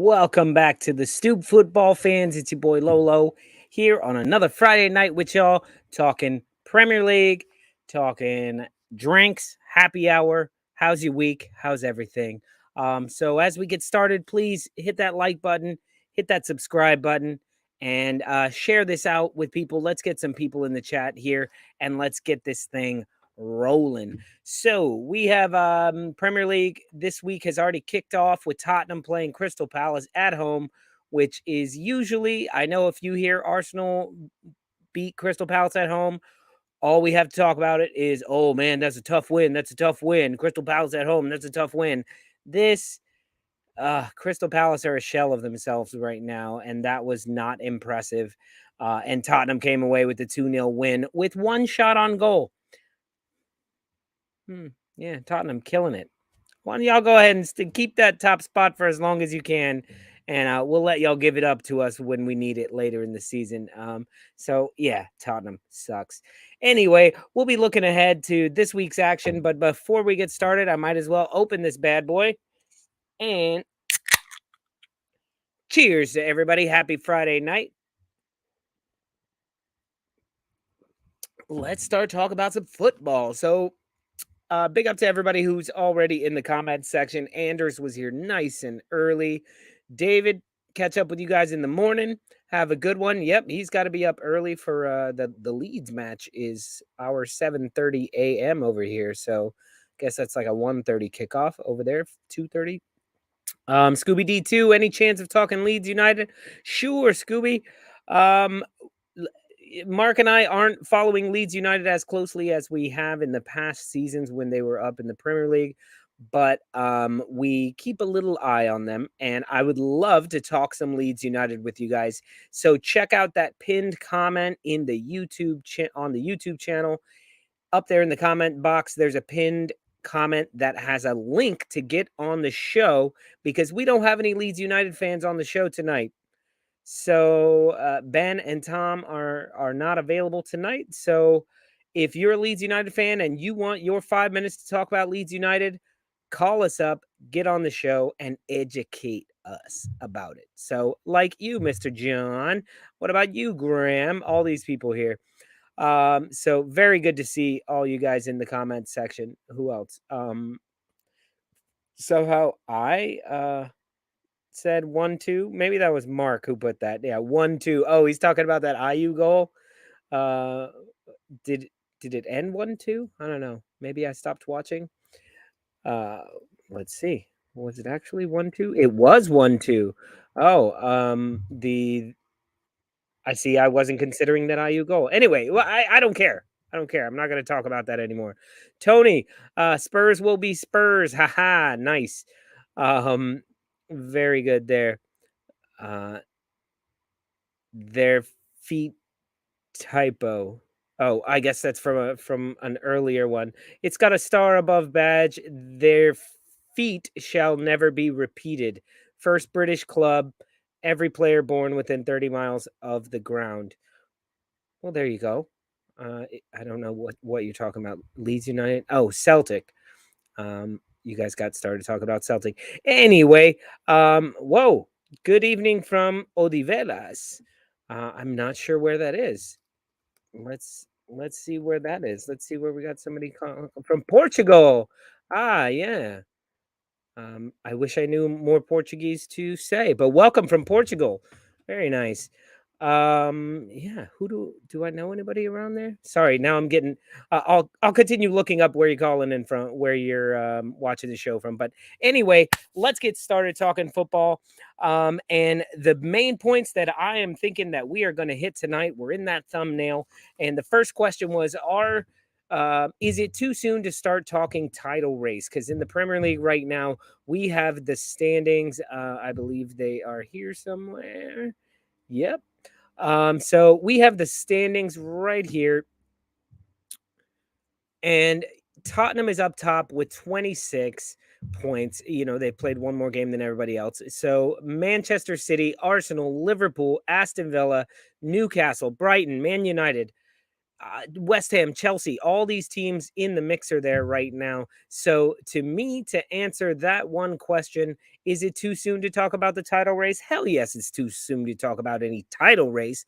Welcome back to the Stoop football fans. It's your boy Lolo here on another Friday night with y'all, talking Premier League, talking drinks, happy hour. How's your week? How's everything? So as we get started, please hit that like button, hit that subscribe button, and share this out with people. Let's get some people in the chat here, and let's get this thing rolling. So we have Premier League this week has already kicked off with Tottenham playing Crystal Palace at home, which is usually, I know if you hear Arsenal beat Crystal Palace at home, all we have to talk about it is, oh man, that's a tough win. That's a tough win. Crystal Palace at home, that's a tough win. This Crystal Palace are a shell of themselves right now, and that was not impressive. And Tottenham came away with the 2-0 win with one shot on goal. Yeah, Tottenham killing it. Why don't y'all go ahead and keep that top spot for as long as you can, and we'll let y'all give it up to us when we need it later in the season. So yeah, Tottenham sucks. Anyway, we'll be looking ahead to this week's action, but before we get started, I might as well open this bad boy and cheers to everybody. Happy Friday night. Let's start talking about some football. So big up to everybody who's already in the comments section. Anders was here nice and early. David, catch up with you guys in the morning. Have a good one. Yep, he's got to be up early for the Leeds match is our 7:30 a.m. over here. So guess that's like a 1:30 kickoff over there, 2:30. Scooby D2, any chance of talking Leeds United? Sure, Scooby. Mark and I aren't following Leeds United as closely as we have in the past seasons when they were up in the Premier League, but we keep a little eye on them, and I would love to talk some Leeds United with you guys. So check out that pinned comment in the on the YouTube channel. Up there in the comment box, there's a pinned comment that has a link to get on the show because we don't have any Leeds United fans on the show tonight. So Ben and Tom are not available tonight. So if you're a Leeds United fan and you want your 5 minutes to talk about Leeds United, call us up, get on the show, and educate us about it. So like you, Mr. John, what about you, Graham? All these people here. So very good to see all you guys in the comments section. Who else? Somehow I said 1-2. Maybe that was Mark who put that. Yeah, 1-2. Oh, he's talking about that IU goal. Did it end 1-2? I don't know. Maybe I stopped watching. Let's see. Was it actually 1-2? It was 1-2. Oh, I see. I wasn't considering that IU goal. Anyway, well, I don't care. I don't care. I'm not going to talk about that anymore. Tony, Spurs will be Spurs. Haha, nice. Very good there. Their feet typo. Oh, I guess that's from an earlier one. It's got a star above badge. Their feet shall never be repeated. First British club. Every player born within 30 miles of the ground. Well, there you go. I don't know what you're talking about. Leeds United. Oh, Celtic. You guys got started talking about Celtic. Anyway, whoa. Good evening from Odivelas. I'm not sure where that is. Let's see where that is. Let's see where we got somebody from Portugal. Ah, yeah. I wish I knew more Portuguese to say, but welcome from Portugal. Very nice. Yeah. Who do I know anybody around there? Sorry, now I'm getting. I'll continue looking up where you're calling in from, where you're watching the show from. But anyway, let's get started talking football. And the main points that I am thinking that we are going to hit tonight were in that thumbnail. And the first question was, is it too soon to start talking title race? Because in the Premier League right now, we have the standings. I believe they are here somewhere. Yep. So we have the standings right here. And Tottenham is up top with 26 points. You know, they played one more game than everybody else. So Manchester City, Arsenal, Liverpool, Aston Villa, Newcastle, Brighton, Man United, West Ham, Chelsea, all these teams in the mixer there right now. So to me, to answer that one question, is it too soon to talk about the title race? Hell yes, it's too soon to talk about any title race.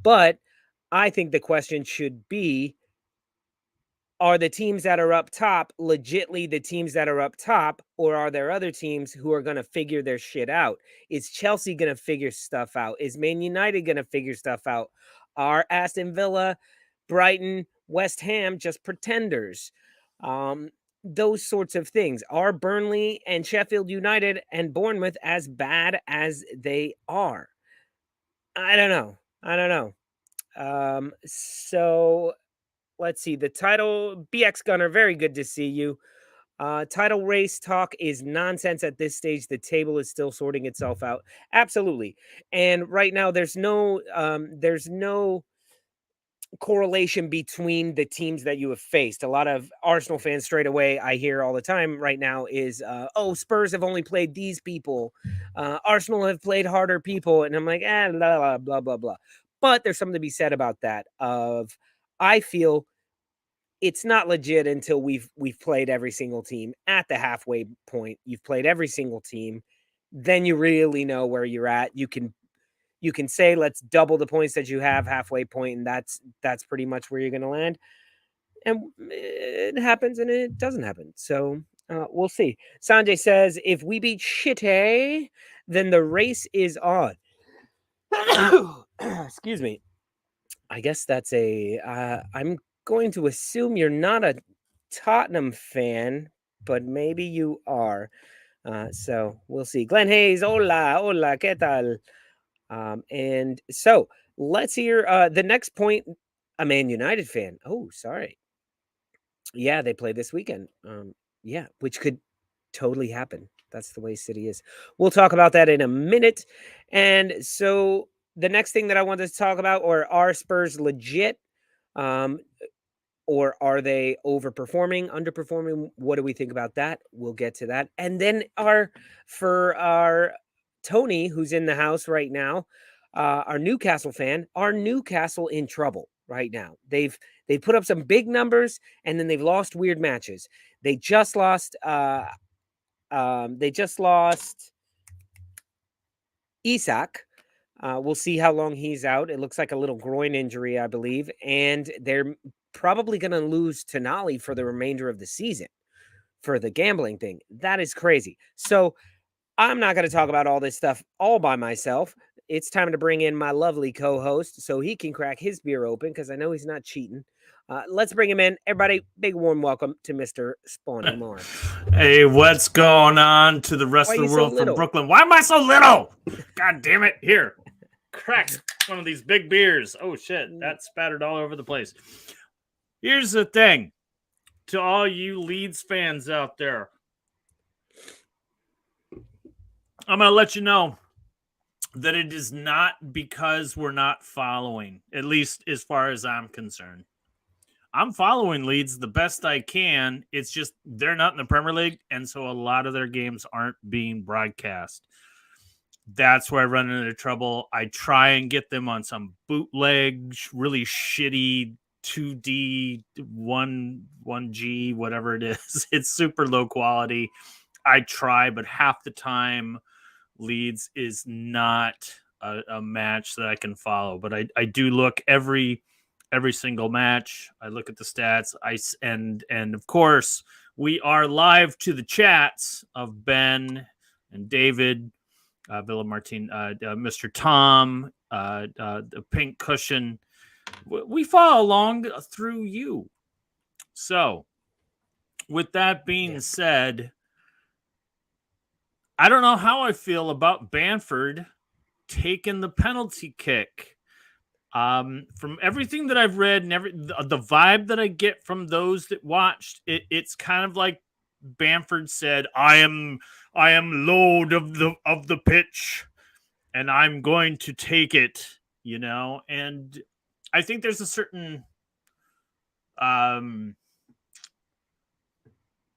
But I think the question should be, are the teams that are up top legitly the teams that are up top, or are there other teams who are going to figure their shit out? Is Chelsea going to figure stuff out? Is Man United going to figure stuff out? Are Aston Villa, Brighton, West Ham just pretenders? Those sorts of things. Are Burnley and Sheffield United and Bournemouth as bad as they are? I don't know. So let's see. The title, BX Gunner, very good to see you. Title race talk is nonsense at this stage. The table is still sorting itself out. Absolutely. And right now there's no correlation between the teams that you have faced. A lot of Arsenal fans straight away I hear all the time right now is Spurs have only played these people. Arsenal have played harder people, and I'm like, blah blah blah blah. But there's something to be said about that. I feel it's not legit until we've played every single team at the halfway point. You've played every single team, then you really know where you're at. You can say let's double the points that you have halfway point, and that's pretty much where you're going to land. And it happens and it doesn't happen. So we'll see. Sanjay says if we beat Shitty, then the race is on. Excuse me. I guess that's I'm going to assume you're not a Tottenham fan, but maybe you are. So we'll see. Glenn Hayes, hola, ¿qué tal? And so let's hear the next point. A Man United fan. Oh, sorry. Yeah, they play this weekend. Yeah, which could totally happen. That's the way City is. We'll talk about that in a minute. And so the next thing that I wanted to talk about, or are Spurs legit? Or are they overperforming, underperforming? What do we think about that? We'll get to that. And then for our Tony, who's in the house right now, our Newcastle fan, are Newcastle in trouble right now? They've put up some big numbers, and then they've lost weird matches. They just lost Isak. We'll see how long he's out. It looks like a little groin injury, I believe. And they're probably going to lose Tonali for the remainder of the season for the gambling thing. That is crazy. So I'm not going to talk about all this stuff all by myself. It's time to bring in my lovely co-host so he can crack his beer open because I know he's not cheating. Let's bring him in. Everybody, big warm welcome to Mr. Spawny Moore. Hey, what's going on to the rest of the world from Brooklyn? Why am I so little? God damn it. Here, crack one of these big beers. Oh, shit. That spattered all over the place. Here's the thing. To all you Leeds fans out there, I'm going to let you know that it is not because we're not following, at least as far as I'm concerned. I'm following Leeds the best I can. It's just they're not in the Premier League, and so a lot of their games aren't being broadcast. That's where I run into trouble. I try and get them on some bootleg, really shitty 2D, 1G, whatever it is. It's super low quality. I try, but half the time Leeds is not a match that I can follow. But I do look every single match. I look at the stats. And of course, we are live to the chats of Ben and David, Villa Martin, Mr. Tom, the Pink Cushion. We follow along through you. So, with that being said, I don't know how I feel about Bamford taking the penalty kick. From everything that I've read and the vibe that I get from those that watched, it's kind of like Bamford said, I am Lord of the pitch, and I'm going to take it, you know. And I think there's a certain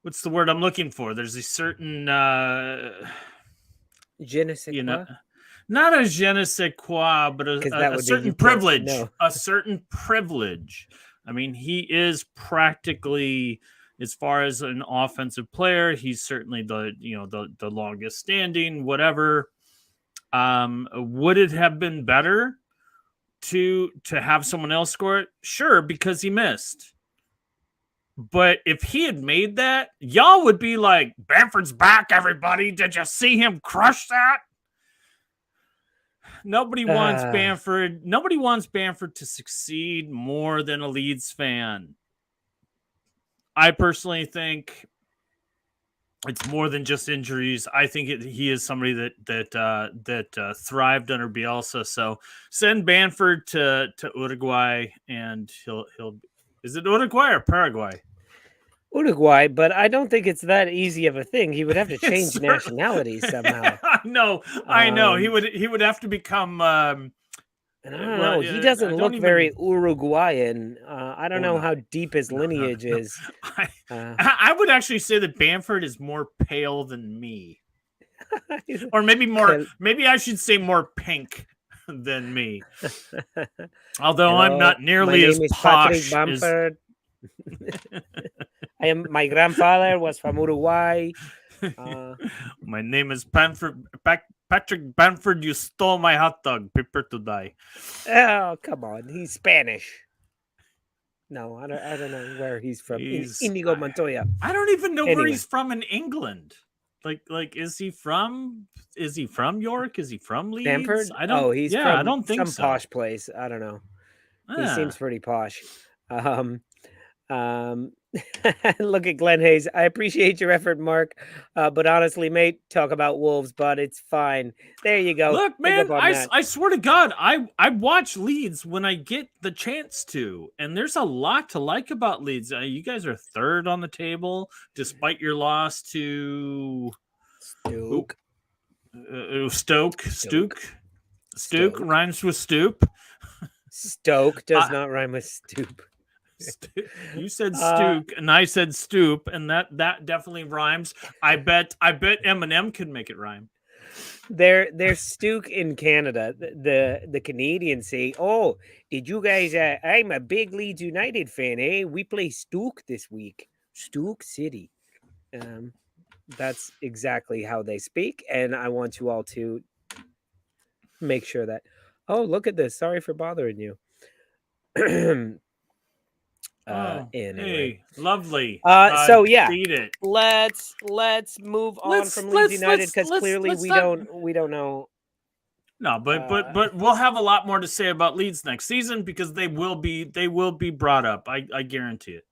what's the word I'm looking for? There's a certain je ne sais quoi? Not a je ne sais quoi, but a certain privilege. No. A certain privilege I mean, he is practically, as far as an offensive player, he's certainly the longest standing, whatever. Would it have been better to have someone else score it? Sure, because he missed. But if he had made that, y'all would be like, Bamford's back, everybody. Did you see him crush that? Nobody wants Bamford. Nobody wants Bamford to succeed more than a Leeds fan. I personally think it's more than just injuries. I think he is somebody that thrived under Bielsa. So send Bamford to Uruguay, and he'll. Is it Uruguay or Paraguay? Uruguay, but I don't think it's that easy of a thing. He would have to change nationalities somehow. I know. He would have to become. And I don't know. He doesn't look very Uruguayan. I don't know how deep his lineage is. I would actually say that Bamford is more pale than me, or maybe more. Maybe I should say more pink than me. Although I'm not nearly as posh as. My grandfather was from Uruguay. My name is Patrick Bamford. You stole my hot dog. Prepare to die. Oh, come on. He's Spanish. No, I don't know where he's from. Inigo Montoya. I don't even know where he's from in England. Like, is he from York? Is he from Leeds? Bamford? I don't. Oh, he's from I don't think some posh place. I don't know. He seems pretty posh. Look at Glenn Hayes. I appreciate your effort, Mark. But honestly, mate, talk about Wolves, but it's fine. There you go. Look, man, I swear to God, I watch Leeds when I get the chance to, and there's a lot to like about Leeds. You guys are third on the table, despite your loss to Stoke. Stoke rhymes with Stoop. Stoke does not rhyme with Stoop. You said Stoop, and I said Stoop, and that definitely rhymes. I bet Eminem could make it rhyme. They're Stook in Canada. The Canadians say, "Oh, did you guys? I'm a big Leeds United fan. Eh? We play Stook this week. Stook City." That's exactly how they speak, and I want you all to make sure that. Oh, look at this! Sorry for bothering you. Anyway, lovely. So yeah, it. let's move on from Leeds United, because clearly we don't know. No, but we'll have a lot more to say about Leeds next season, because they will be brought up. I guarantee it.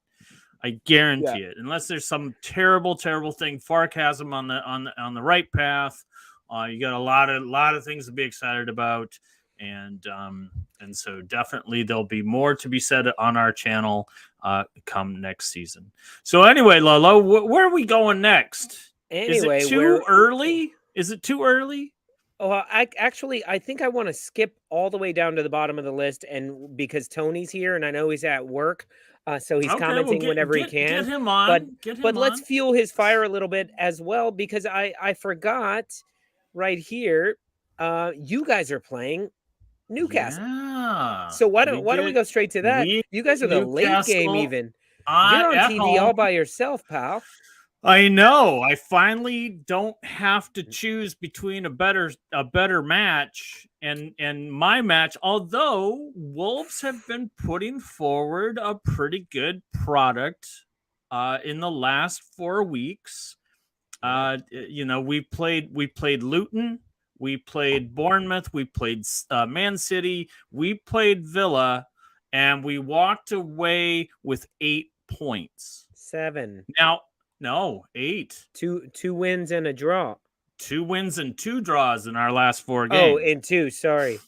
I guarantee it. Unless there's some terrible thing, sarcasm on the right path. You got a lot of things to be excited about. And so definitely there'll be more to be said on our channel come next season. So anyway, Lolo, where are we going next? Anyway, is it too early? Is it too early? Oh, I think I want to skip all the way down to the bottom of the list, and because Tony's here and I know he's at work, so he's commenting whenever he can. Get him on. But let's fuel his fire a little bit as well, because I forgot right here. You guys are playing Newcastle. Yeah. So why don't we go straight to that? You guys are the late game even. You're on TV all by yourself, pal. I know. I finally don't have to choose between a better match and my match, although Wolves have been putting forward a pretty good product in the last 4 weeks. We played Luton, we played Bournemouth, we played Man City, we played Villa, and we walked away with 8 points. 7. No, 8. 2 wins and a draw. 2 wins and 2 draws in our last 4 games. Oh, and 2, sorry.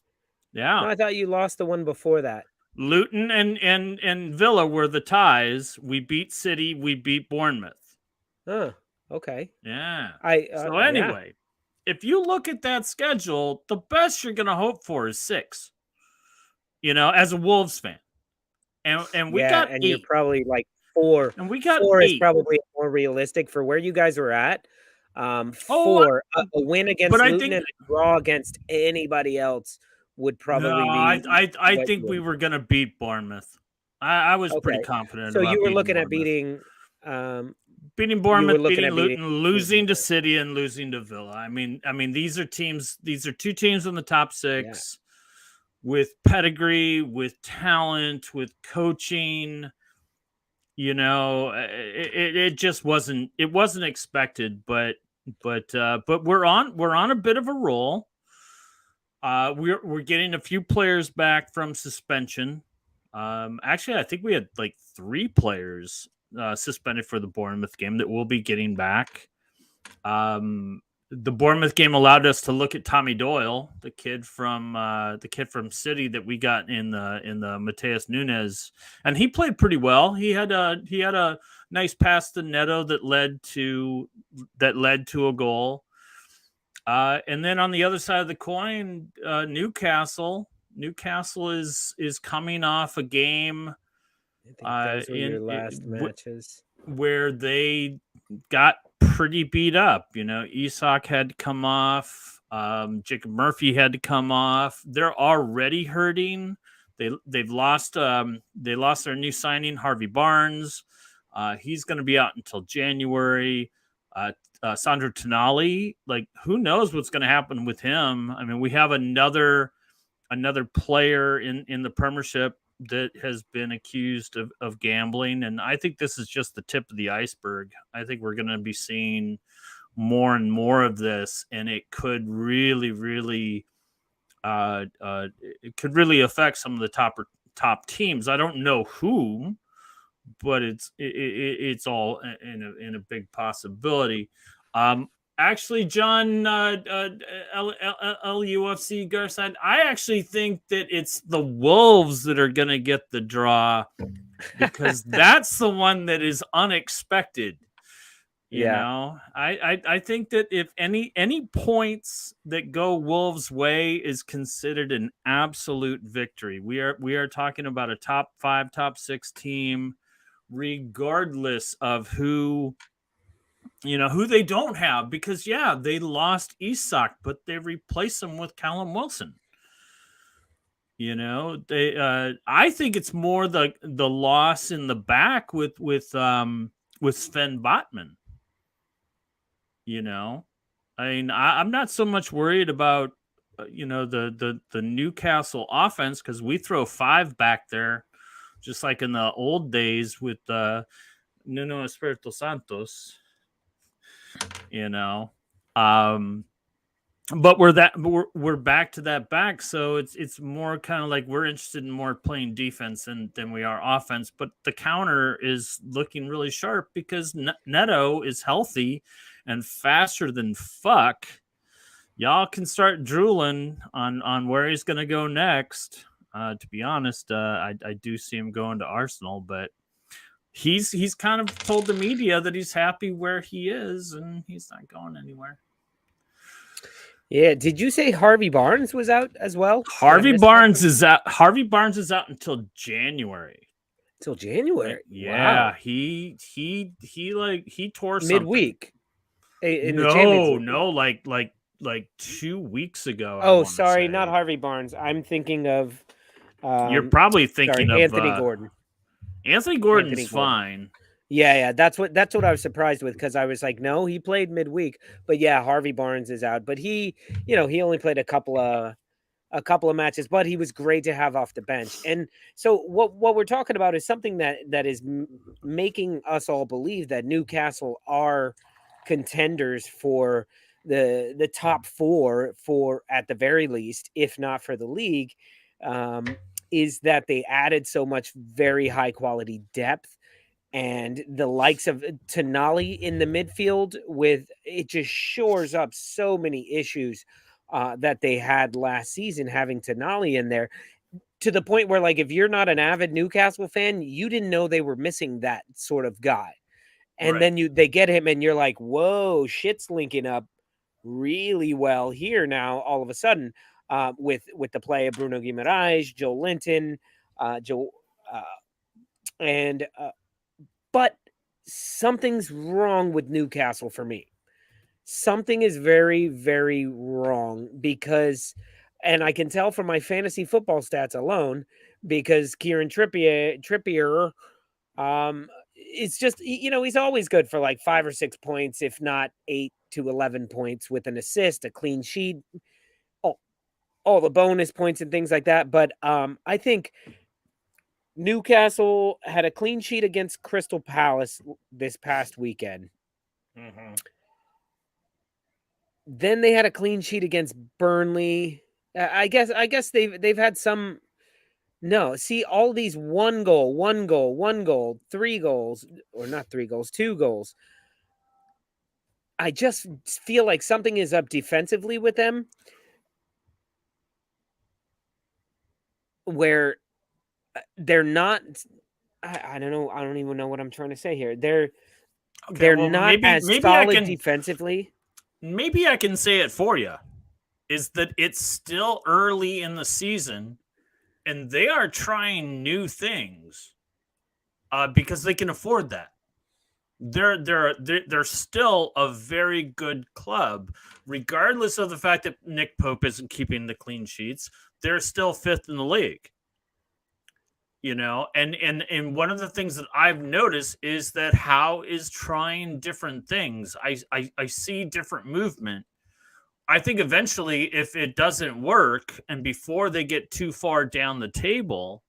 Yeah. No, I thought you lost the one before that. Luton and Villa were the ties. We beat City, we beat Bournemouth. Oh, okay. Yeah. So anyway, if you look at that schedule, the best you're going to hope for is 6. As a Wolves fan. And we got 8. You're probably like 4. And we got 4 8. is probably more realistic for where you guys are at. 4, a win against Luton and a draw against anybody else would probably be. I think we were going to beat Bournemouth. I was pretty Okay. confident So you about were beating looking at Bournemouth. um, Beating you were Bournemouth, looking beating at beating Luton, Luton. losing to City, and losing to Villa. I mean, these are teams. These are two teams in the top Yeah. six with pedigree, with talent, with coaching. You know, it just wasn't. It wasn't expected, but we're on a bit of a roll. We're getting a few players back from suspension. Actually, I think we had like three players suspended for the Bournemouth game that we'll be getting back. Um, the Bournemouth game allowed us to look at Tommy Doyle, the kid from City that we got in the Mateus Nunes, and he played pretty well. He had a nice pass to Neto that led to a goal. And then on the other side of the coin, Newcastle is coming off a game I think those were in your last matches. where they got pretty beat up. You know, Isak had to come off. Jacob Murphy had to come off. They're already hurting. They lost their new signing Harvey Barnes. He's going to be out until January. Sandro Tonali, like who knows what's going to happen with him? I mean, we have another player in the Premiership that has been accused of gambling, and I think this is just the tip of the iceberg. I think we're going to be seeing more and more of this, and it could really it could really affect some of the top teams. I don't know whom, but it's all in a big possibility. Actually, John, LUFC Garside, I actually think that it's the Wolves that are going to get the draw because that's the one that is unexpected. You Yeah. know, I think that if any points that go Wolves' way is considered an absolute victory. We are talking about a top 5, top 6 team, regardless of who they don't have, because yeah, they lost Isak, but they replaced him with Callum Wilson. I think it's more the loss in the back with Sven Botman. I mean, I'm not so much worried about the Newcastle offense, because we throw 5 back there, just like in the old days with Nuno Espirito Santos. you know. Um, but we're back to that back, so it's more kind of like we're interested in more playing defense than we are offense. But the counter is looking really sharp because Neto is healthy and faster than fuck. Y'all can start drooling on where he's going to go next. To be honest, I do see him going to Arsenal, but he's kind of told the media that he's happy where he is and he's not going anywhere. Yeah. Did you say Harvey Barnes was out as well? Harvey Barnes is out. Harvey Barnes is out until January. Till January. Yeah, Wow. he tore Midweek. In the No, Champions League. no, like 2 weeks ago. Oh, sorry, not Harvey Barnes. I'm thinking of. You're probably thinking of Anthony Gordon. Anthony Gordon's fine. Yeah. That's what I was surprised with, because I was like, no, he played midweek, but yeah, Harvey Barnes is out. But he only played a couple of matches, but he was great to have off the bench. And so what we're talking about is something that is making us all believe that Newcastle are contenders for the top 4 for, at the very least, if not for the league, is that they added so much very high quality depth, and the likes of Tonali in the midfield, with it just shores up so many issues that they had last season, having Tonali in there, to the point where, like, if you're not an avid Newcastle fan, you didn't know they were missing that sort of guy. And Right. then they get him and you're like, whoa, shit's linking up really well here now all of a sudden, with the play of Bruno Guimaraes, Joe Linton, and but something's wrong with Newcastle for me. Something is very, very wrong, because, and I can tell from my fantasy football stats alone, because Kieran Trippier it's just he's always good for like 5 or 6 points, if not 8 to 11 points with an assist, a clean sheet, all the bonus points and things like that. But I think Newcastle had a clean sheet against Crystal Palace this past weekend. Mm-hmm. Then they had a clean sheet against Burnley. I guess they've had some. No, see all these 1 goal, 3 goals, or not 3 goals, 2 goals. I just feel like something is up defensively with them, where they're not. I don't know. I don't even know what I'm trying to say here. They're not as solid defensively. Maybe I can say it for you. Is that it's still early in the season, and they are trying new things because they can afford that. They're still a very good club, regardless of the fact that Nick Pope isn't keeping the clean sheets. They're still 5th in the league. And one of the things that I've noticed is that Howe is trying different things. I see different movement. I think eventually, if it doesn't work, and before they get too far down the table,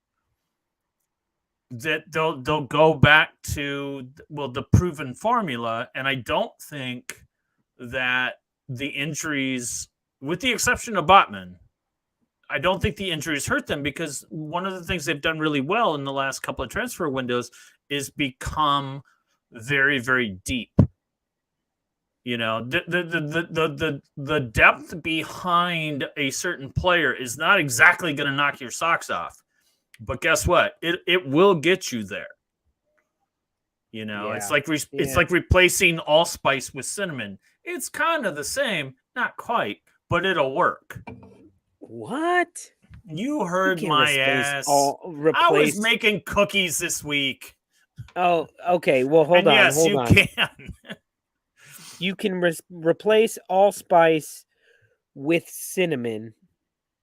that they'll go back to the proven formula. And I don't think that the injuries, with the exception of Botman, I don't think the injuries hurt them, because one of the things they've done really well in the last couple of transfer windows is become very, very deep. The depth behind a certain player is not exactly going to knock your socks off, but guess what? It will get you there. It's like replacing allspice with cinnamon. It's kind of the same, not quite, but it'll work. What? You heard my ass. I was making cookies this week. Oh, okay. Well, hold on. Yes, you can. You can replace allspice with cinnamon.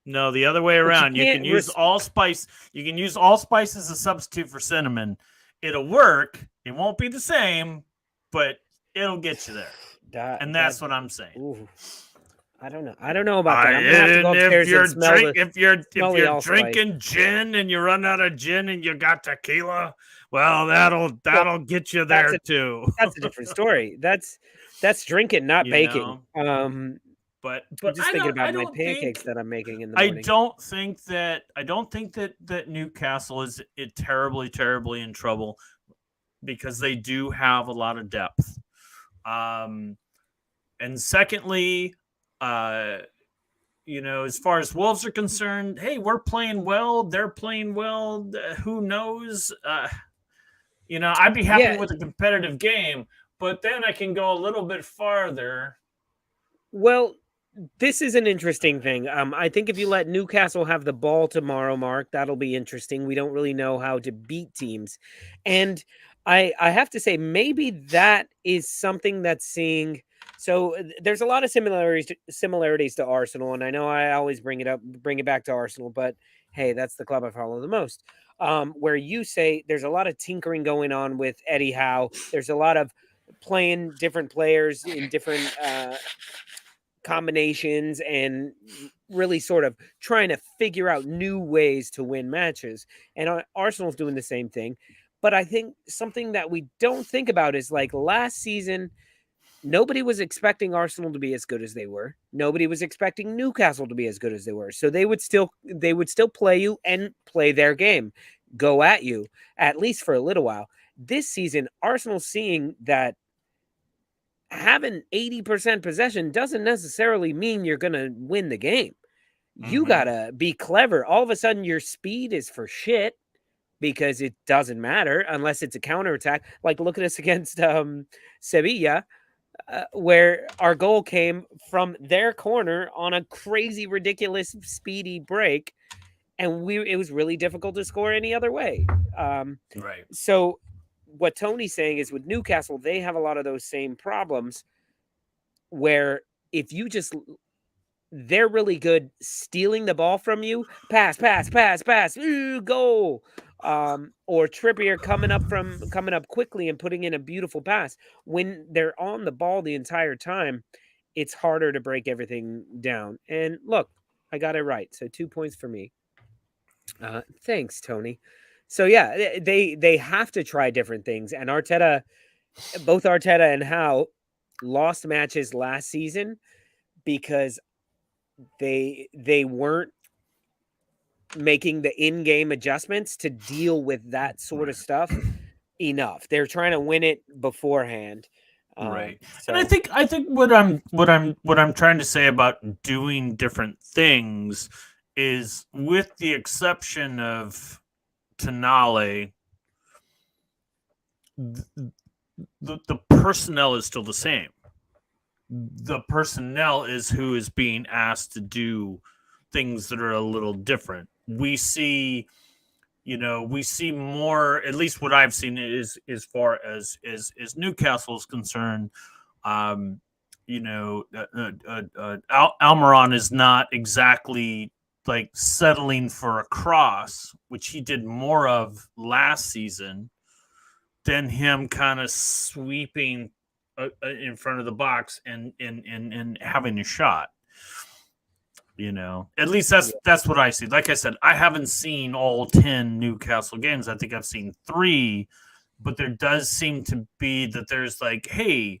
No, the other way around. You can use allspice. You can use allspice as a substitute for cinnamon. It'll work. It won't be the same, but it'll get you there. And that's what I'm saying. Ooh. I don't know. I don't know about that. I'm gonna have to go upstairs and smell if you're drinking gin and you run out of gin and you got tequila, well, that'll get you there too. That's a different story. That's drinking, not baking. But I'm just thinking about my pancakes that I'm making in the morning. I don't think that Newcastle is terribly, terribly in trouble, because they do have a lot of depth. And secondly, as far as Wolves are concerned, hey, we're playing well. They're playing well. Who knows? I'd be happy with a competitive game, but then I can go a little bit farther. Well, this is an interesting thing. I think if you let Newcastle have the ball tomorrow, Mark, that'll be interesting. We don't really know how to beat teams. And I have to say, maybe that is something that's seeing. So there's a lot of similarities to Arsenal, and I know I always bring it back to Arsenal, but hey, that's the club I follow the most. Where you say there's a lot of tinkering going on with Eddie Howe. There's a lot of playing different players in different combinations and really sort of trying to figure out new ways to win matches. And Arsenal's doing the same thing. But I think something that we don't think about is, like, last season, nobody was expecting Arsenal to be as good as they were. Nobody was expecting Newcastle to be as good as they were. So they would still play you and play their game, go at you, at least for a little while. This season, Arsenal's seeing that having 80% possession doesn't necessarily mean you're going to win the game. You got to be clever. All of a sudden, your speed is for shit, because it doesn't matter unless it's a counterattack. Like, look at us against Sevilla, where our goal came from their corner on a crazy, ridiculous, speedy break, and it was really difficult to score any other way. Right. So what Tony's saying is, with Newcastle, they have a lot of those same problems, where if you just they're really good stealing the ball from you. Pass, pass, pass, pass. Ooh, goal. Or Trippier coming up quickly and putting in a beautiful pass. When they're on the ball the entire time, it's harder to break everything down. And look, I got it right. So 2 points for me. Thanks, Tony. So yeah, they have to try different things. And both Arteta and Howe lost matches last season because they weren't making the in-game adjustments to deal with that sort of stuff enough. They're trying to win it beforehand. Right. So And I think what I'm trying to say about doing different things is, with the exception of Tonale, the personnel is still the same. The personnel is who is being asked to do things that are a little different. We see more, at least what I've seen, is as far as Newcastle is concerned. Um, Almiron is not exactly like settling for a cross, which he did more of last season, than him kind of sweeping in front of the box and having a shot. At least that's what I see. Like I said, I haven't seen all 10 Newcastle games. I think I've seen 3, but there does seem to be that there's like, hey,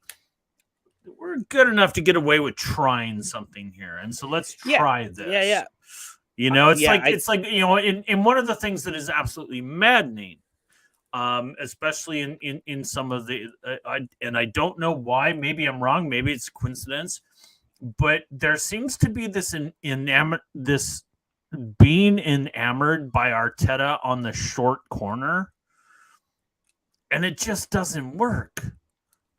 we're good enough to get away with trying something here, and so let's try this. Yeah. It's like in one of the things that is absolutely maddening, especially in some of the and I don't know why. Maybe I'm wrong. Maybe it's coincidence. But there seems to be this this being enamored by Arteta on the short corner, and it just doesn't work.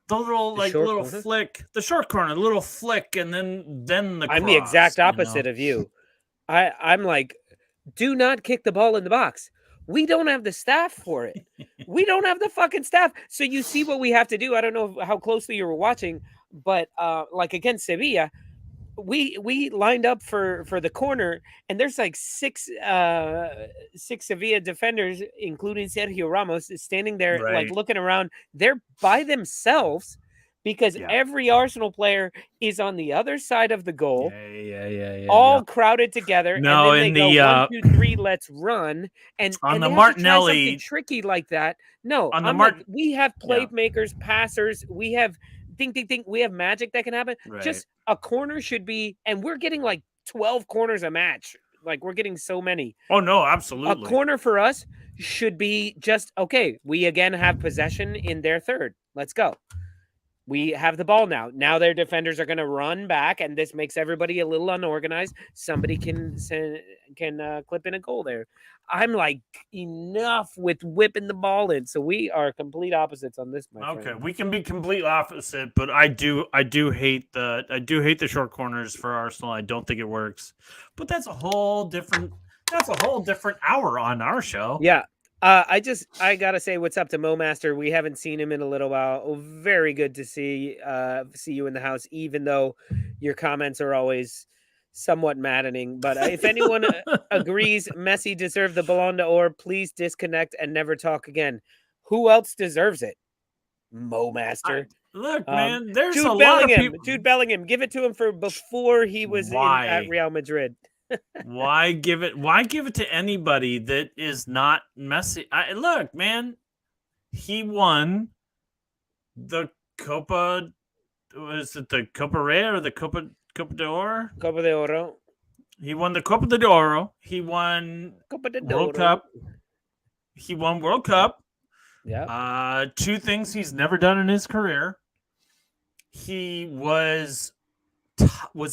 The little flick, the short corner, the little flick, and then the cross. I'm the exact opposite of you. I'm like, do not kick the ball in the box. We don't have the staff for it. We don't have the fucking staff. So you see what we have to do. I don't know how closely you were watching, but like against Sevilla, we lined up for the corner, and there's like six Sevilla defenders, including Sergio Ramos, standing there like looking around. They're by themselves because every Arsenal player is on the other side of the goal. All crowded together. No, and then they go 1, 2, 3, let's run. And on the Martinelli, tricky like that. No, on the we have playmakers, passers. We have think. We have magic that can happen. Right. Just a corner should be, and we're getting like 12 corners a match. Like we're getting so many. Oh no, absolutely. A corner for us should be just okay. We again have possession in their third. Let's go. We have the ball now. Now their defenders are going to run back, and this makes everybody a little unorganized. Somebody can clip in a goal there. I'm like, enough with whipping the ball in. So we are complete opposites on this, my friend. Okay, we can be complete opposite, but I do hate the short corners for Arsenal. I don't think it works. But that's a whole different hour on our show. Yeah. I gotta say what's up to Mo Master. We haven't seen him in a little while. Oh, very good to see you in the house, even though your comments are always somewhat maddening. But if anyone agrees Messi deserved the Ballon d'Or, please disconnect and never talk again. Who else deserves it? Mo Master. Look, man, there's Jude a Bellingham. lot of people. Jude Bellingham. Give it to him for before he was at Real Madrid. Why give it to anybody that is not Messi? Look, man, he won the Copa. Was it the Copa Rey or the Copa de Oro? Copa de Oro. He won the Copa de Oro. He won World Cup. He won World Cup. Yeah. 2 things he's never done in his career. He was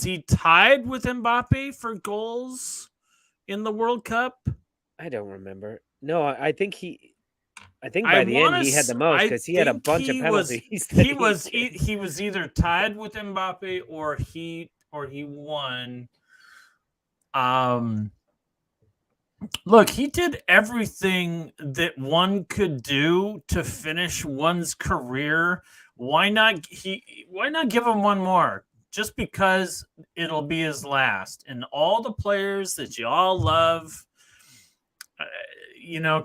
he tied with Mbappe for goals in the World Cup? I don't remember. No, I think by the end he had the most because he had a bunch of penalties. He was either tied with Mbappe or he won. Look, he did everything that one could do to finish one's career. Why not give him one more? just because it'll be his last. And all the players that you all love,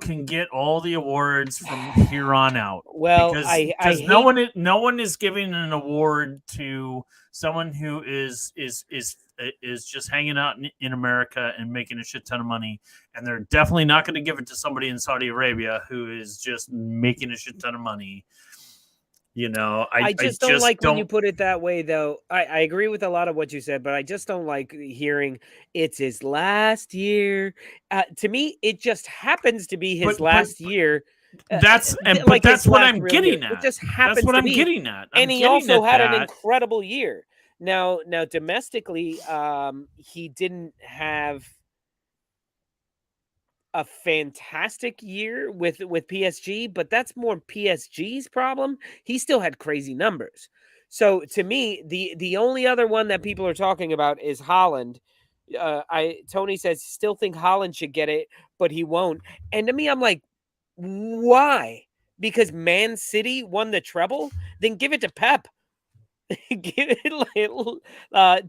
can get all the awards from here on out. Well, Because I no hate one is giving an award to someone who is just hanging out in America and making a shit ton of money, and they're definitely not going to give it to somebody in Saudi Arabia who is just making a shit ton of money. I just don't like when you put it that way, though. I agree with a lot of what you said, but I just don't like hearing it's his last year. To me, it just happens to be his last year. That's like that's his what last I'm real year. getting It at. just That's happens what to I'm be. getting at. And he also had an incredible year. Now domestically, he didn't have a fantastic year with PSG, but that's more PSG's problem. He still had crazy numbers. So to me, the only other one that people are talking about is Haaland. Tony says still think Haaland should get it, but he won't. And to me, I'm like, why? Because Man City won the treble? Then give it to Pep.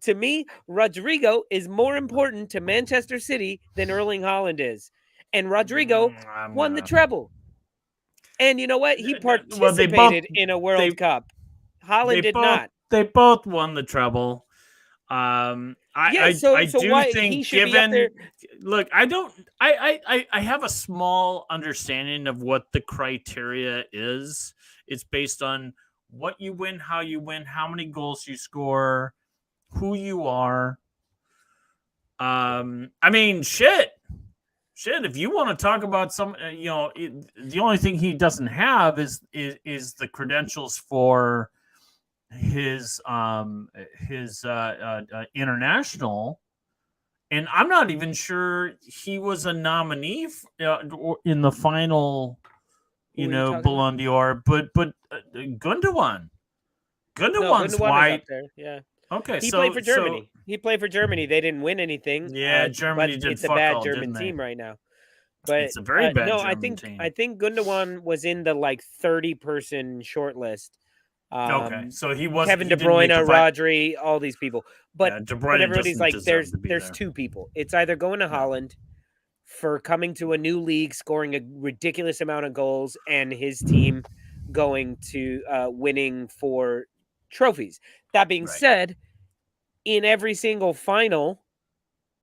To me, Rodrigo is more important to Manchester City than Erling Haaland is. And Rodrigo won the treble. And you know what? He participated in a World Cup. Haaland did not. They both won the treble. I do why think he should be up there? Look, I have a small understanding of what the criteria is. It's based on what you win, how many goals you score, who you are. I mean, shit. If you want to talk about some, the only thing he doesn't have is the credentials for his international, and I'm not even sure he was a nominee in the final, Ballon d'Or, but Gundogan. Gundogan's white. Up there. Yeah. Okay, he played for Germany. He played for Germany. They didn't win anything. Yeah, Germany did. It's a bad German team right now. But it's a very bad German team. I think Gundogan was in the 30-person shortlist. Okay, so he was Kevin De Bruyne, Rodri, all these people. But, De Bruyne everybody's like, there's there. two people. It's either going to Haaland for coming to a new league, scoring a ridiculous amount of goals, and his team going to winning for trophies. That being said, in every single final,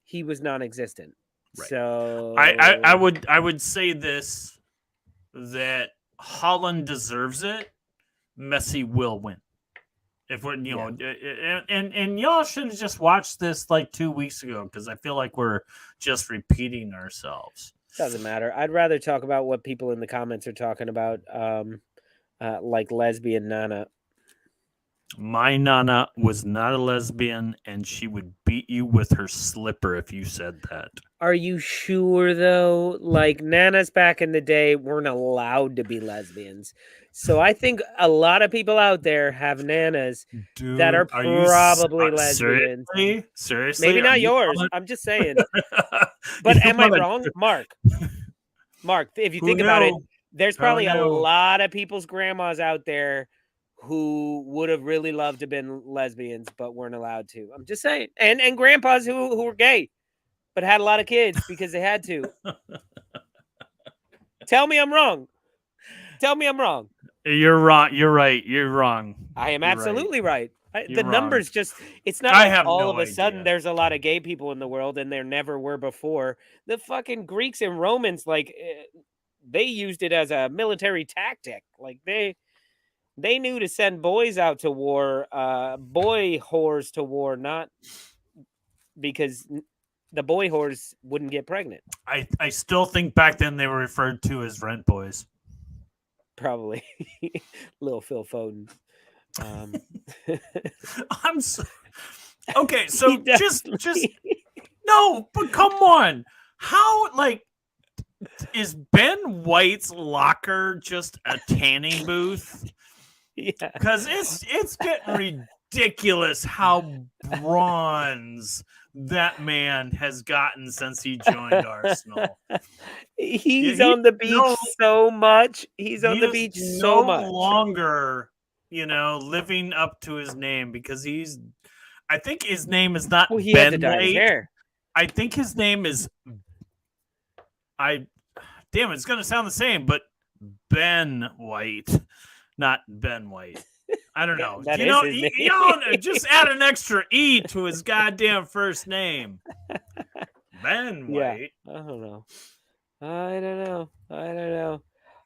he was non-existent. Right. So I would say this, that Haaland deserves it. Messi will win. If we're and y'all should have just watched this 2 weeks ago, because I feel like we're just repeating ourselves. Doesn't matter. I'd rather talk about what people in the comments are talking about, like lesbian Nana. My Nana was not a lesbian, and she would beat you with her slipper if you said that. Are you sure, though? Like, Nanas back in the day weren't allowed to be lesbians. So I think a lot of people out there have Nanas that are probably lesbians. Seriously? Maybe not yours. I'm just saying. But am I wrong? Mark, if you think about it, there's probably a lot of people's grandmas out there who would have really loved to have been lesbians but weren't allowed to. I'm just saying. And grandpas who were gay but had a lot of kids because they had to. Tell me I'm wrong. You're wrong. You're right. You're wrong. I am absolutely right. The numbers just, it's not like all of a sudden there's a lot of gay people in the world and there never were before. The fucking Greeks and Romans, they used it as a military tactic. They knew to send boys out to war, boy whores to war, not because the boy whores wouldn't get pregnant. I still think back then they were referred to as rent boys. Probably. Little Phil Foden. I'm so... Okay, so just no, but come on. How, is Ben White's locker just a tanning booth? Yeah, because it's getting ridiculous how bronze that man has gotten since he joined Arsenal. He's on the beach so much. He's on the beach so much. No longer, living up to his name, because he's I think his name is not Well, he had to Ben dye his White. hair. I think his name is damn, it's gonna sound the same, but Ben White, not Ben White. I don't know. That You is know, his name. you know, just add an extra E to his goddamn first name. Ben White. I don't know.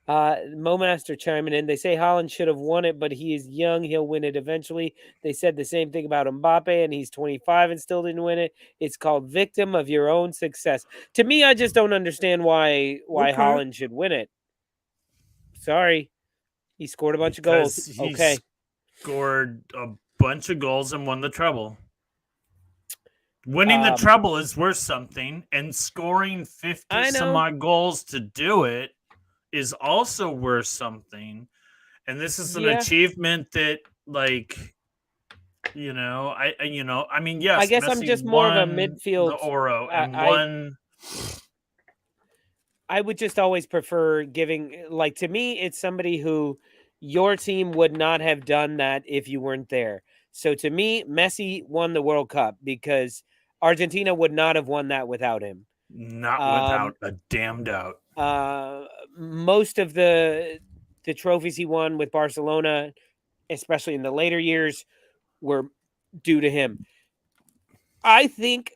Momaster chiming in. They say Holland should have won it, but he is young. He'll win it eventually. They said the same thing about Mbappe, and he's 25 and still didn't win it. It's called victim of your own success. To me, I just don't understand why Holland should win it. Sorry. He scored a bunch of goals. Okay. Scored a bunch of goals and won the treble. Winning the treble is worth something, and scoring 50 some odd goals to do it is also worth something. And this is an achievement that, like, I mean, yes, I guess Messi I'm just more of a won midfield. the Oro and won. I would just always prefer giving, like, to me, it's somebody who your team would not have done that if you weren't there. So to me, Messi won the World Cup because Argentina would not have won that without him. Not without a damn doubt. Most of the trophies he won with Barcelona, especially in the later years, were due to him. I think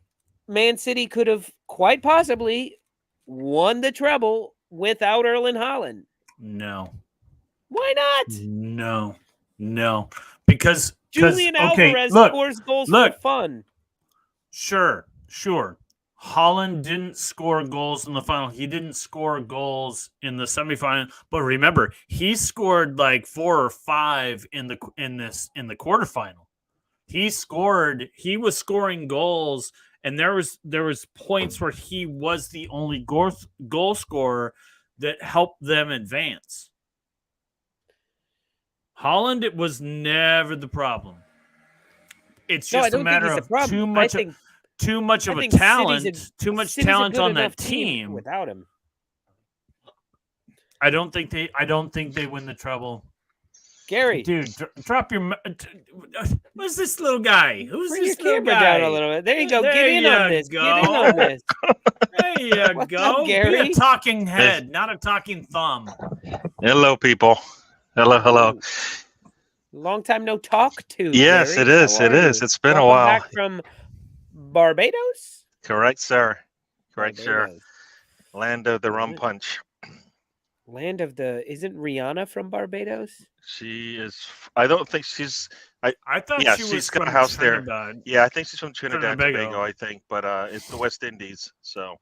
Man City could have quite possibly won the treble without Erling Haaland. No. Why not? No. Because Julian Alvarez scores goals for fun. Sure. Haaland didn't score goals in the final. He didn't score goals in the semifinal. But remember, he scored like 4 or 5 in the quarterfinal. He was scoring goals, and there was points where he was the only goal scorer that helped them advance. Haaland, it was never the problem. It's just a matter of too much of a talent, too much talent on that team without him. I don't think they win the treble. Gary, dude, drop your. Who's this little guy? Who's Bring this your little camera guy? down a little bit. There you go. There Get in on this. go. Get in on this. There you What's go. up, Gary? Be a talking head, not a talking thumb. Hello, people. Hello. Long time no talk to. Yes, Gary. it is. It is. It's been a while. Back from Barbados? Correct, sir. Land of the rum punch. Land of the... Isn't Rihanna from Barbados? She is... I don't think she's... I thought she was she's got from a house Trinidad. there. Yeah, I think she's from Trinidad and Tobago. Tobago, I think. But it's the West Indies, so...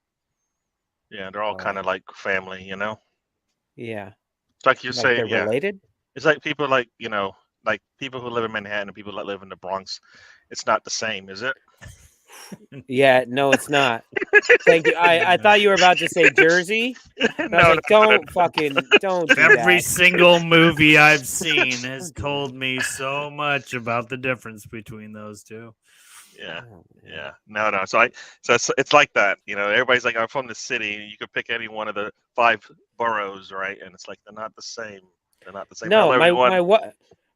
Yeah, they're all kind of like family, you know? Yeah. It's like you're saying, they're related? It's like people like, like people who live in Manhattan and people that live in the Bronx. It's not the same, is it? Yeah, no, it's not. Thank you. I thought you were about to say Jersey. Don't do Every that. single movie I've seen has told me so much about the difference between those two. Yeah. No. So it's like that. Everybody's like, I'm from the city. You could pick any one of the 5 boroughs, right? And it's like they're not the same. No,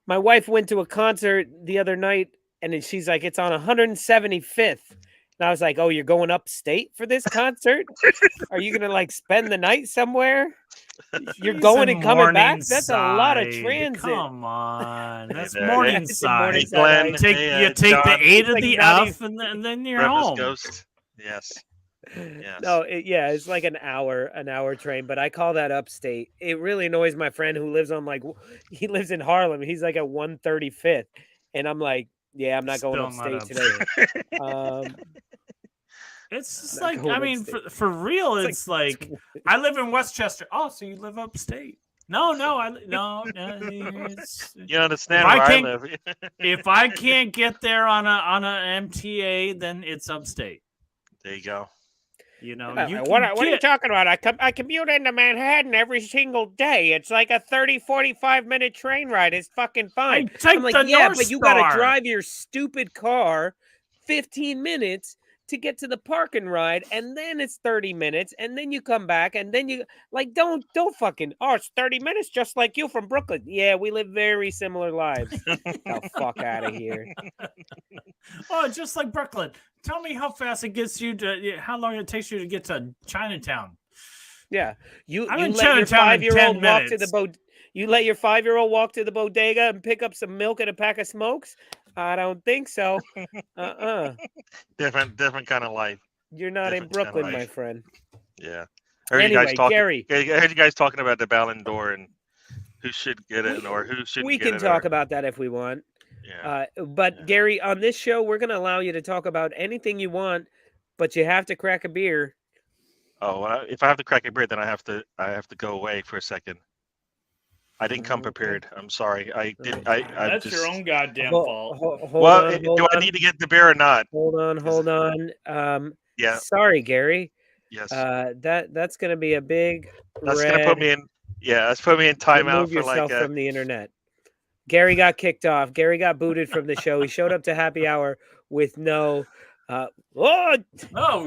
my wife went to a concert the other night, and then she's like, it's on 175th. And I was like, oh, you're going upstate for this concert? Are you gonna spend the night somewhere? You're going and coming back? That's a lot of transit. Come on, that's Yeah. Morningside. Hey, Glenn, You take John. the A to the not F, and then you're Rebus home. Ghost. Yes. No, it's like an hour train, but I call that upstate. It really annoys my friend who lives on he lives in Harlem. He's like at 135th, and I'm like, yeah, I'm not going upstate today. It's just like, I mean, for real, it's like I live in Westchester. Oh, so you live upstate? No. You understand where I live. If I can't get there on a MTA, then it's upstate. There you go. What are you talking about? I commute into Manhattan every single day. It's like a 30-45 minute train ride. It's fucking fine. I'm like, but you got to drive your stupid car 15 minutes to get to the park and ride, and then it's 30 minutes, and then you come back, and then you like don't fucking it's 30 minutes just like you from Brooklyn. Yeah, we live very similar lives. The fuck out of here. Oh, just like Brooklyn. Tell me how fast it gets you to how long it takes you to get to Chinatown. Yeah. You I'm in let your Chinatown in 10 5-year-old walk to minutes. the you let your 5-year-old walk to the bodega and pick up some milk and a pack of smokes? I don't think so. Different kind of life. You're not in Different kind of Brooklyn, my life. friend. Yeah. I heard Anyway, you guys talking. Gary. I heard you guys talking about the Ballon d'Or and who should get it or who shouldn't We get can it. talk about that if we want. Yeah. But Yeah. Gary, on this show, we're going to allow you to talk about anything you want, but you have to crack a beer. Oh, well, if I have to crack a beer, then I have to go away for a second. I didn't come prepared. I'm sorry. I didn't. That's just, your own goddamn fault. do I need to get the beer or not? Hold on. Yeah. Sorry, Gary. Yes. That's going to be a big. That's gonna put me in. Yeah, that's put me in timeout Remove for yourself like. from the internet. Gary got kicked off. Gary got booted from the show. He showed up to happy hour with no.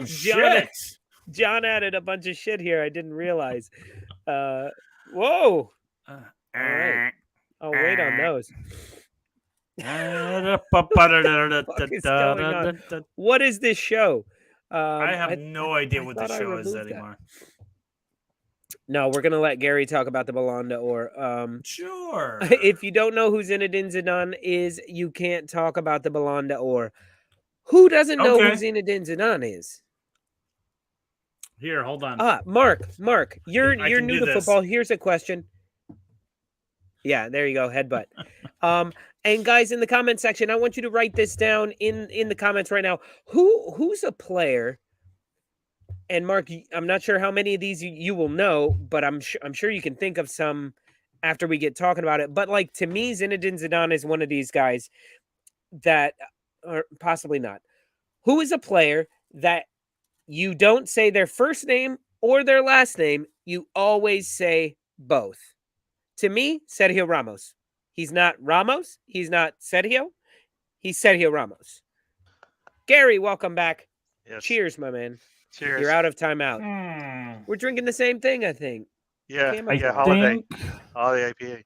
Shit! John added a bunch of shit here. I didn't realize. Whoa! All right. I'll wait on those. What is going on? What is this show? I have no idea what the thought I show is removed that. anymore. No, we're gonna let Gary talk about the Ballon d'Or. Sure. If you don't know who Zinedine Zidane is, you can't talk about the Ballon d'Or. Who doesn't know who Zinedine Zidane is? Here, hold on. Mark, you're can new do to this. football. Here's a question. Yeah, there you go, headbutt. And guys, in the comment section, I want you to write this down in the comments right now. Who's a player? And Mark, I'm not sure how many of these you will know, but I'm sure you can think of some after we get talking about it. But like to me, Zinedine Zidane is one of these guys that, or possibly not. Who is a player that you don't say their first name or their last name? You always say both. To me, Sergio Ramos. He's not Ramos. He's not Sergio. He's Sergio Ramos. Gary, welcome back. Yes. Cheers, my man. Cheers. You're out of timeout. We're drinking the same thing, I think. Yeah. Holiday IPA.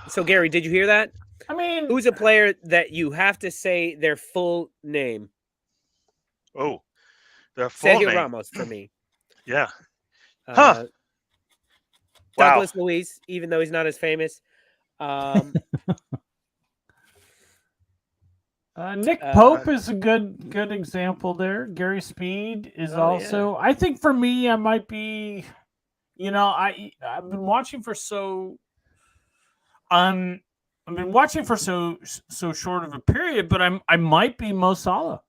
So, Gary, did you hear that? I mean, who's a player that you have to say their full name? Oh, their full Sergio name. Ramos for me. Yeah. Douglas Luiz, even though he's not as famous. Nick Pope is a good example there. Gary Speed is also. Yeah. I think for me, I might be. I've been watching for so. I've been watching for so short of a period, but I might be Mo Salah.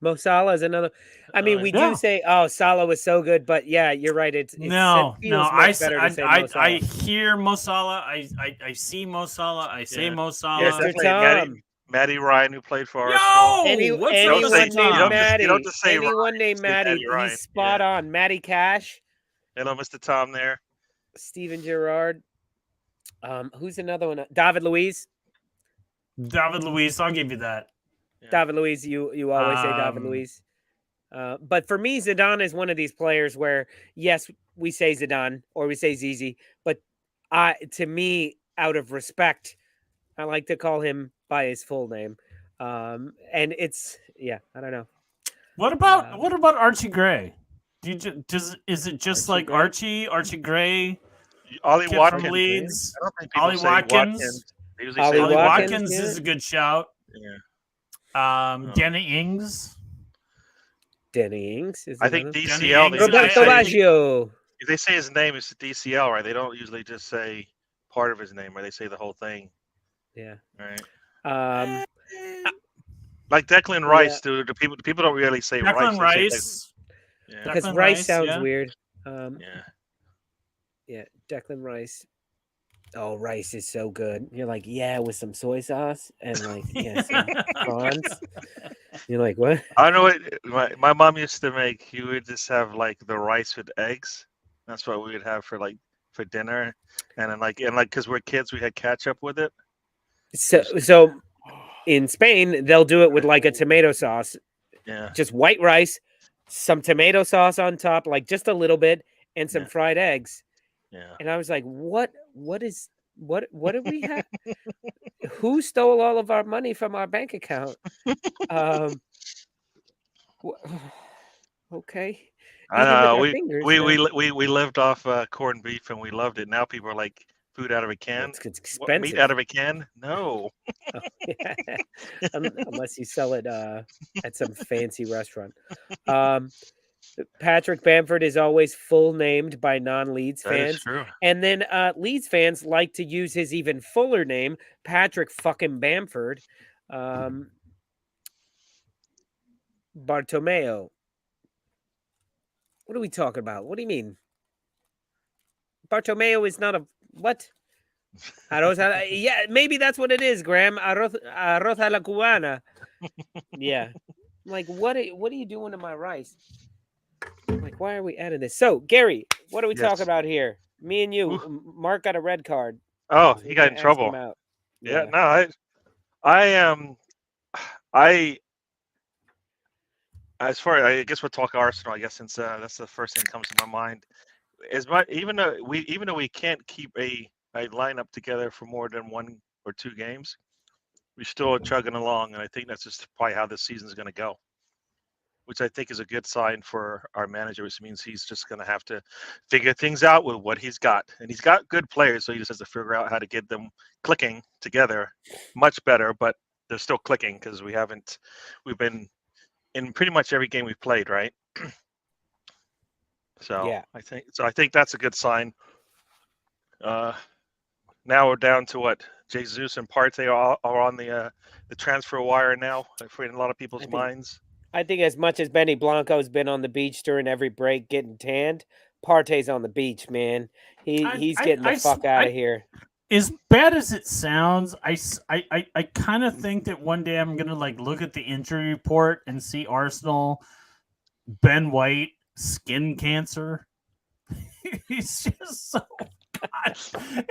Mo Salah is another. I mean, we do say, "Oh, Salah was so good," but yeah, you're right. It feels much better to say Mo Salah. I hear Mo Salah. I see Mo Salah. I say Mo Salah. Yes, Mr. Tom. Matty Ryan, who played for Arsenal. Anyone named Matty, he's spot on. Matty Cash. Hello, Mr. Tom there. Steven Gerrard. Who's another one? David Luiz. David Luiz, I'll give you that. Yeah. David Luiz, you always say David Luiz. But for me, Zidane is one of these players where, yes, we say Zidane or we say Zizi, but to me, out of respect, I like to call him by his full name. And it's, I don't know. What about Archie Gray? Is it just Archie Gray? Archie Gray? Ollie Watkins from Leeds. Ollie Watkins. Ollie Watkins is a good shout. Yeah. Danny Ings. Danny Ings. I think DCL. Roberto Baggio. If they say his name, it's DCL, right? They don't usually just say part of his name, or they say the whole thing. Yeah. Right. Like Declan Rice, dude. The people don't really say Declan Rice. Because Rice sounds weird. Yeah, Declan Rice. Oh, rice is so good. You're like, with some soy sauce and some prawns. You're like, what? I know what my mom used to make. You would just have the rice with eggs. That's what we would have for dinner, and then because we're kids, we had ketchup with it. So in Spain, they'll do it with like a tomato sauce, Yeah. just white rice, some tomato sauce on top, like just a little bit, and some fried eggs. Yeah. And I was like, what do we have? Who stole all of our money from our bank account? Okay. I Eating with know. our fingers. We lived off corned beef and we loved it. Now people are like, food out of a can. It's What, expensive. meat out of a can? No. Unless you sell it at some fancy restaurant. Patrick Bamford is always full named by non-Leeds That is fans. true. And then Leeds fans like to use his even fuller name, Patrick fucking Bamford. Bartomeo. What are we talking about? What do you mean? Bartomeo is not a what? Arroz yeah, maybe that's what it is, Graham. Arroz a la cubana. Yeah. I'm like, what are you doing to my rice? I'm like, why are we adding this? So, Gary, what are we talking about here? Me and you. Ooh. Mark got a red card. Oh, he got in trouble. Yeah, no, as far I guess we'll talk Arsenal. I guess since that's the first thing that comes to my mind. Even though we can't keep a lineup together for more than 1 or 2 games, we're still chugging along, and I think that's just probably how this season is going to go. Which I think is a good sign for our manager, which means he's just going to have to figure things out with what he's got, and he's got good players, so he just has to figure out how to get them clicking together much better. But they're still clicking because we've been in pretty much every game we've played, right? So yeah. I think that's a good sign. Now we're down to what? Jesus and Partey are on the transfer wire now, in a lot of people's minds. I think as much as Benny Blanco's been on the beach during every break getting tanned, Partey's on the beach, man. He's getting the fuck out of here. As bad as it sounds, I kind of think that one day I'm gonna like look at the injury report and see Arsenal, Ben White, skin cancer. He's just so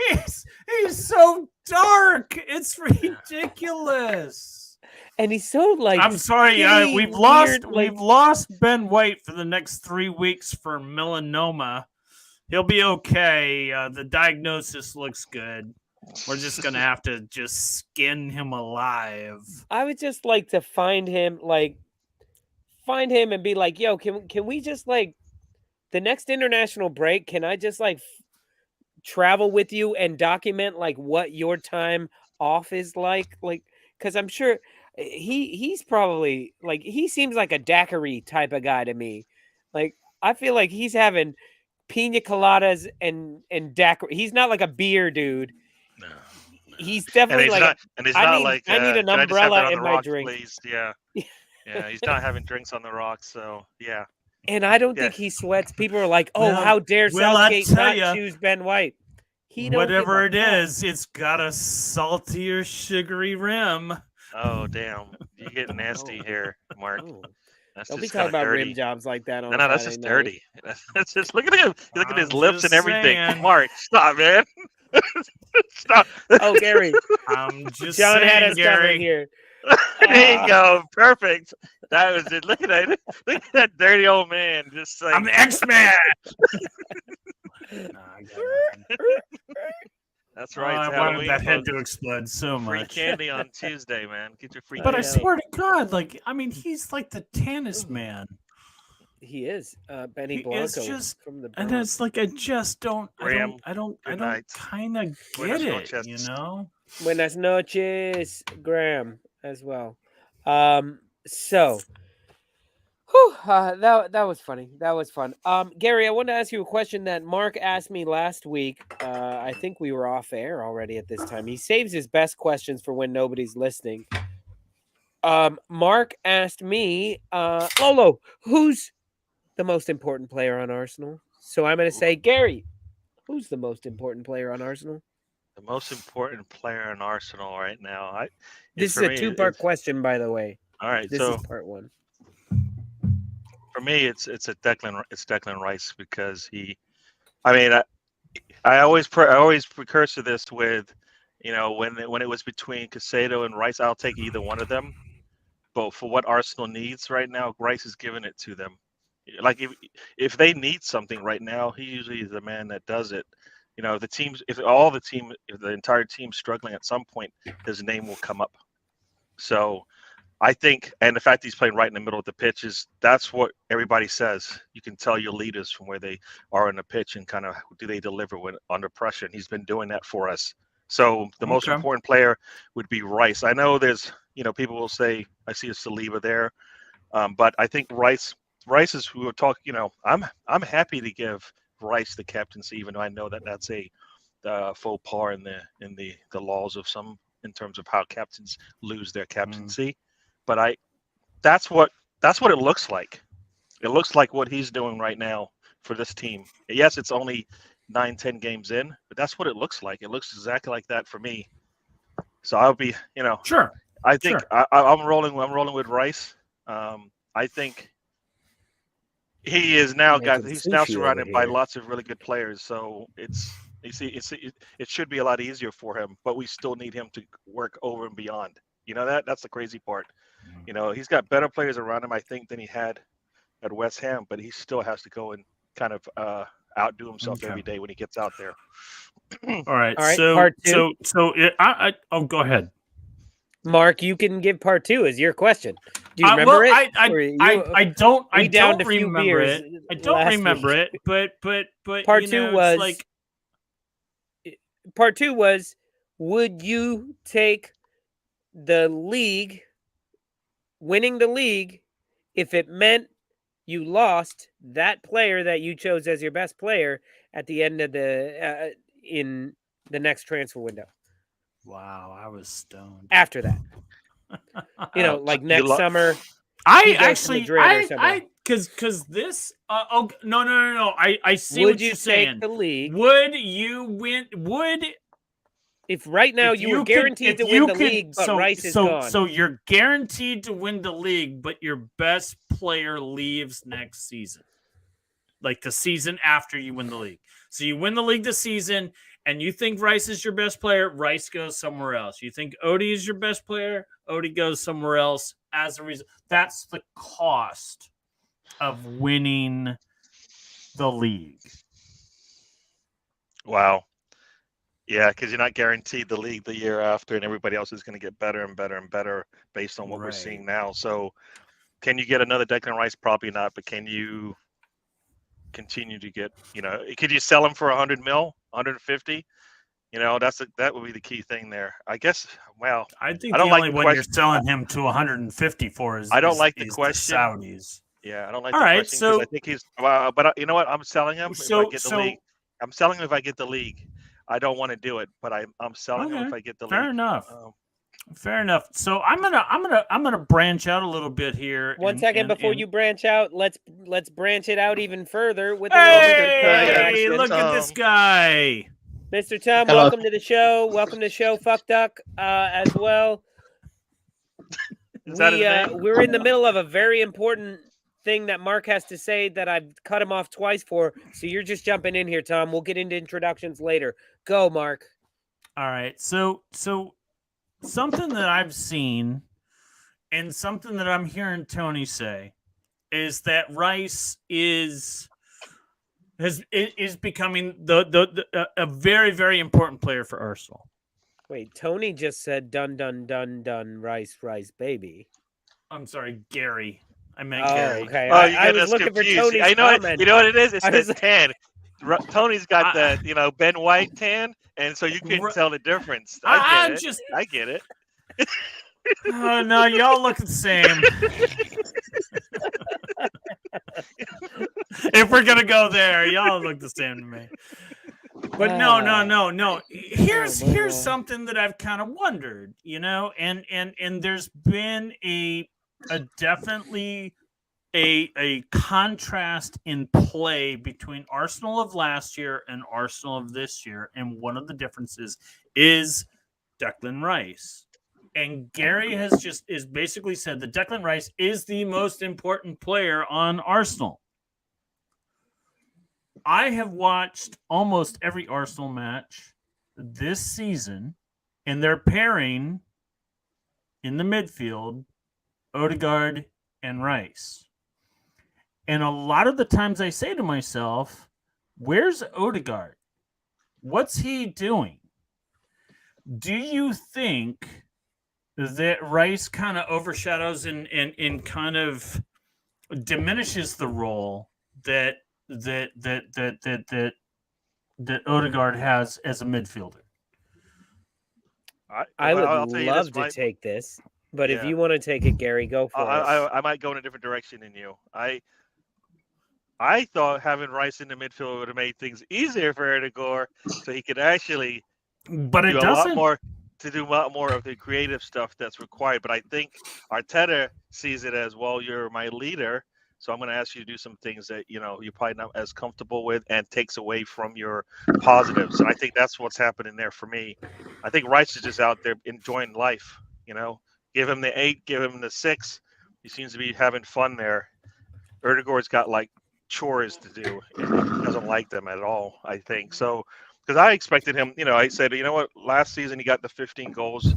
he's so dark. It's ridiculous. And he's so like I'm sorry, we've lost Ben White for the next 3 weeks for melanoma. He'll be okay. The diagnosis looks good. We're just gonna have to just skin him alive. I would just like to find him and be like, yo, can we just like the next international break? Can I just like travel with you and document like what your time off is like? Like, because I'm sure. He's probably like he seems like a daiquiri type of guy to me. Like I feel like he's having pina coladas and daiquiri. He's not like a beer dude. No. He's definitely I need an umbrella in my drink. Please. Yeah. Yeah, he's not having drinks on the rocks, so yeah. And I don't think he sweats. People are like, "Oh, how dare Southgate not choose Ben White?" Whatever it is, it's got a saltier, sugary rim. Oh damn! You get nasty here, Mark. That's don't be talking about dirty. rim jobs like that. On no, that's just dirty. That's just look at him. Look at his lips and everything. Saying. Mark, stop, man. Stop. Oh, Gary. I'm just John saying, had us Gary. Here. There you go. Perfect. That was it. Look at that. Look at that dirty old man. Just like I'm the X-Man. That's right. I wanted that head to explode so much. Free candy on Tuesday, man. Get your free But candy. I swear to God, like, I mean, he's like the tennis man. He is. Benny Blanco from the Bronx. And it's like I just don't Graham, I don't kind of get it, you know? Buenas noches, Graham, as well. So that was funny. That was fun. Gary, I wanted to ask you a question that Mark asked me last week. I think we were off air already at this time. He saves his best questions for when nobody's listening. Mark asked me, Lolo, who's the most important player on Arsenal? So I'm going to say, Gary, who's the most important player on Arsenal? The most important player in Arsenal right now. This is a 2-part question, by the way. All right, this is part 1. For me, it's Declan Rice because I always precursor this with, when it was between Casado and Rice, I'll take either one of them. But for what Arsenal needs right now, Rice is giving it to them. Like if they need something right now, he usually is the man that does it. If the entire team's struggling at some point, his name will come up. So I think, and the fact that he's playing right in the middle of the pitch that's what everybody says. You can tell your leaders from where they are in the pitch and kind of do they deliver when under pressure. And he's been doing that for us. So the most important player would be Rice. I know there's, people will say, I see a Saliba there. But I think Rice is who will talk, I'm happy to give Rice the captaincy, even though I know that that's a faux pas in the laws of some in terms of how captains lose their captaincy. But that's what it looks like. It looks like what he's doing right now for this team. Yes, it's only 9-10 games in, but that's what it looks like. It looks exactly like that for me. So I'll be, sure. I think I'm rolling with Rice. I think he's now surrounded by lots of really good players. So it should be a lot easier for him, but we still need him to work over and beyond. That's the crazy part. He's got better players around him, I think, than he had at West Ham, but he still has to go and kind of outdo himself every day when he gets out there. All right. So part two. Go ahead. Mark, you can give part two as your question. Do you remember it? I don't remember it. I don't remember it, but part two was part two was, would you take the league, winning the league, if it meant you lost that player that you chose as your best player at the end of in the next transfer window? Wow, I was stoned. After that, like next summer. Because this. No. I see what you're saying. Take the league? Would you win? If right now you were guaranteed to win the league, but Rice is gone. So you're guaranteed to win the league, but your best player leaves next season. Like the season after you win the league. So you win the league this season, and you think Rice is your best player, Rice goes somewhere else. You think Odie is your best player, Odie goes somewhere else as a reason. That's the cost of winning the league. Wow. Yeah, because you're not guaranteed the league the year after, and everybody else is going to get better and better and better based on what we're seeing now. So can you get another Declan Rice? Probably not, but can you continue to get, could you sell him for 100 mil, 150? That would be the key thing there. I guess, well, I think the only one you're selling him to 150 for is the Saudis. Yeah, I don't like the question because I think he's, but you know what? I'm selling him if I get the league. I'm selling him if I get the league. I don't want to do it, but I'm selling him if I get the league. Fair enough. Fair enough. So I'm gonna branch out a little bit here. One second before you branch out, let's branch it out even further with Hey, look at this guy. Mr. Tom, hello. Welcome to the show. Welcome to the show, Fuck Duck, as well. We're in the middle of a very important thing that Mark has to say that I've cut him off twice for. So you're just jumping in here, Tom. We'll get into introductions later. Go, Mark. All right. So something that I've seen and something that I'm hearing Tony say is that Rice is becoming a very, very important player for Arsenal. Wait, Tony just said dun dun dun dun Rice baby. I'm sorry, Gary. I meant Gary. Okay. I was looking confused. For Tony's comment. You know what it is? It says tan. Tony's got the Ben White tan, and so you couldn't tell the difference. I get it. Oh no, y'all look the same. If we're gonna go there, y'all look the same to me. But no. Here's something that I've kind of wondered, and there's been a definitely a contrast in play between Arsenal of last year and Arsenal of this year, and one of the differences is Declan Rice. And Gary has basically said that Declan Rice is the most important player on Arsenal. I have watched almost every Arsenal match this season, and they're pairing in the midfield Odegaard and Rice. And a lot of the times I say to myself, where's Odegaard? What's he doing? Do you think that Rice kind of overshadows and kind of diminishes the role that Odegaard has as a midfielder? I would I'll tell you love this, to take this, but if Yeah. you want to take it, Gary, go for it. I might go in a different direction than you. I thought having Rice in the midfield would have made things easier for Odegaard, so he could actually But it do a doesn't. lot more of the creative stuff that's required. But I think Arteta sees it as, well, you're my leader, so I'm going to ask you to do some things that you're probably not as comfortable with, and takes away from your positives. And I think that's what's happening there for me. I think Rice is just out there enjoying life. Give him the 8, give him the 6. He seems to be having fun there. Odegaard's got like chores to do, and he doesn't like them at all, I think. So, because I expected him, I said, what, last season he got the 15 goals.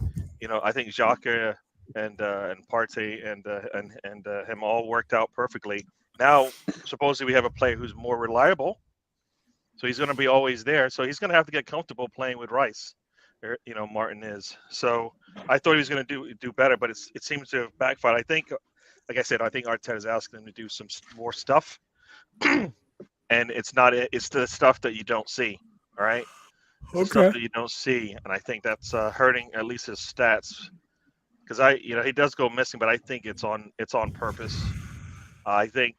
I think Xhaka and Partey and him all worked out perfectly. Now, supposedly we have a player who's more reliable, so he's going to be always there. So he's going to have to get comfortable playing with Rice. Martin is. So I thought he was going to do better, but it seems to have backfired. I think, like I said, I think Arteta is asking him to do some more stuff. And it's the stuff that you don't see. All right. It's the stuff that you don't see. And I think that's hurting at least his stats. Because he does go missing, but I think it's on purpose. I think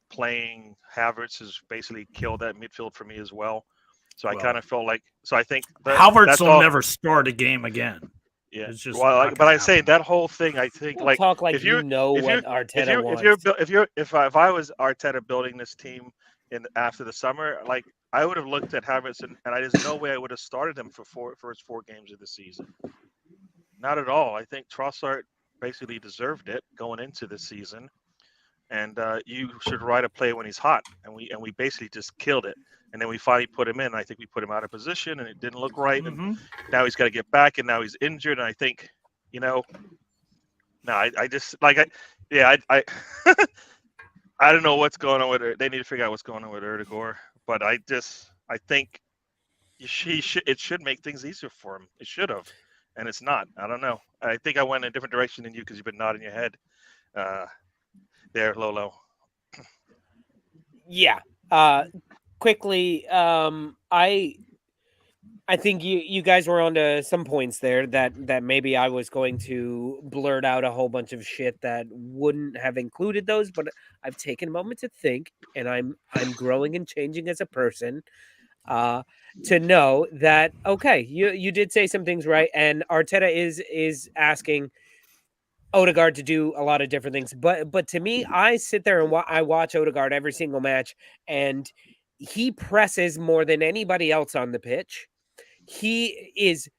playing Havertz has basically killed that midfield for me as well. So I kind of felt like, I think Havertz will never start a game again. Yeah, it's just but I say that whole thing. I think We'll talk like what Arteta wants. If I was Arteta building this team after the summer, like, I would have looked at Havertz and there's no way I would have started him for his 4 games of the season. Not at all. I think Trossard basically deserved it going into the season, and you should ride a play when he's hot, and we basically just killed it. And then we finally put him in. I think we put him out of position, and it didn't look right. Mm-hmm. And now he's got to get back, and now he's injured. And I think, I just like I don't know what's going on with her. They need to figure out what's going on with Odegaard. But I think it should make things easier for him. It should have, and it's not. I don't know. I think I went in a different direction than you because you've been nodding your head there, Lolo. Yeah. Quickly, I think you guys were onto some points there that maybe I was going to blurt out a whole bunch of shit that wouldn't have included those, but I've taken a moment to think, and I'm growing and changing as a person to know that, okay, you did say some things right, and Arteta is asking Odegaard to do a lot of different things, but to me, I sit there and I watch Odegaard every single match, and he presses more than anybody else on the pitch. He is.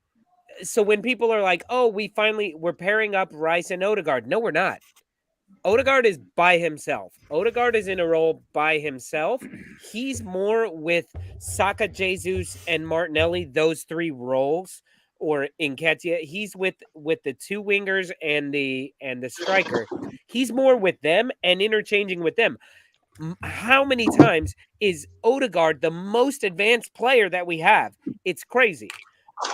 So when people are like, oh, we're pairing up Rice and Odegaard. No, we're not. Odegaard is by himself. Odegaard is in a role by himself. He's more with Saka, Jesus, and Martinelli, those 3 roles, or Nketiah. He's with the 2 wingers and the striker. He's more with them and interchanging with them. How many times is Odegaard the most advanced player that we have? It's crazy.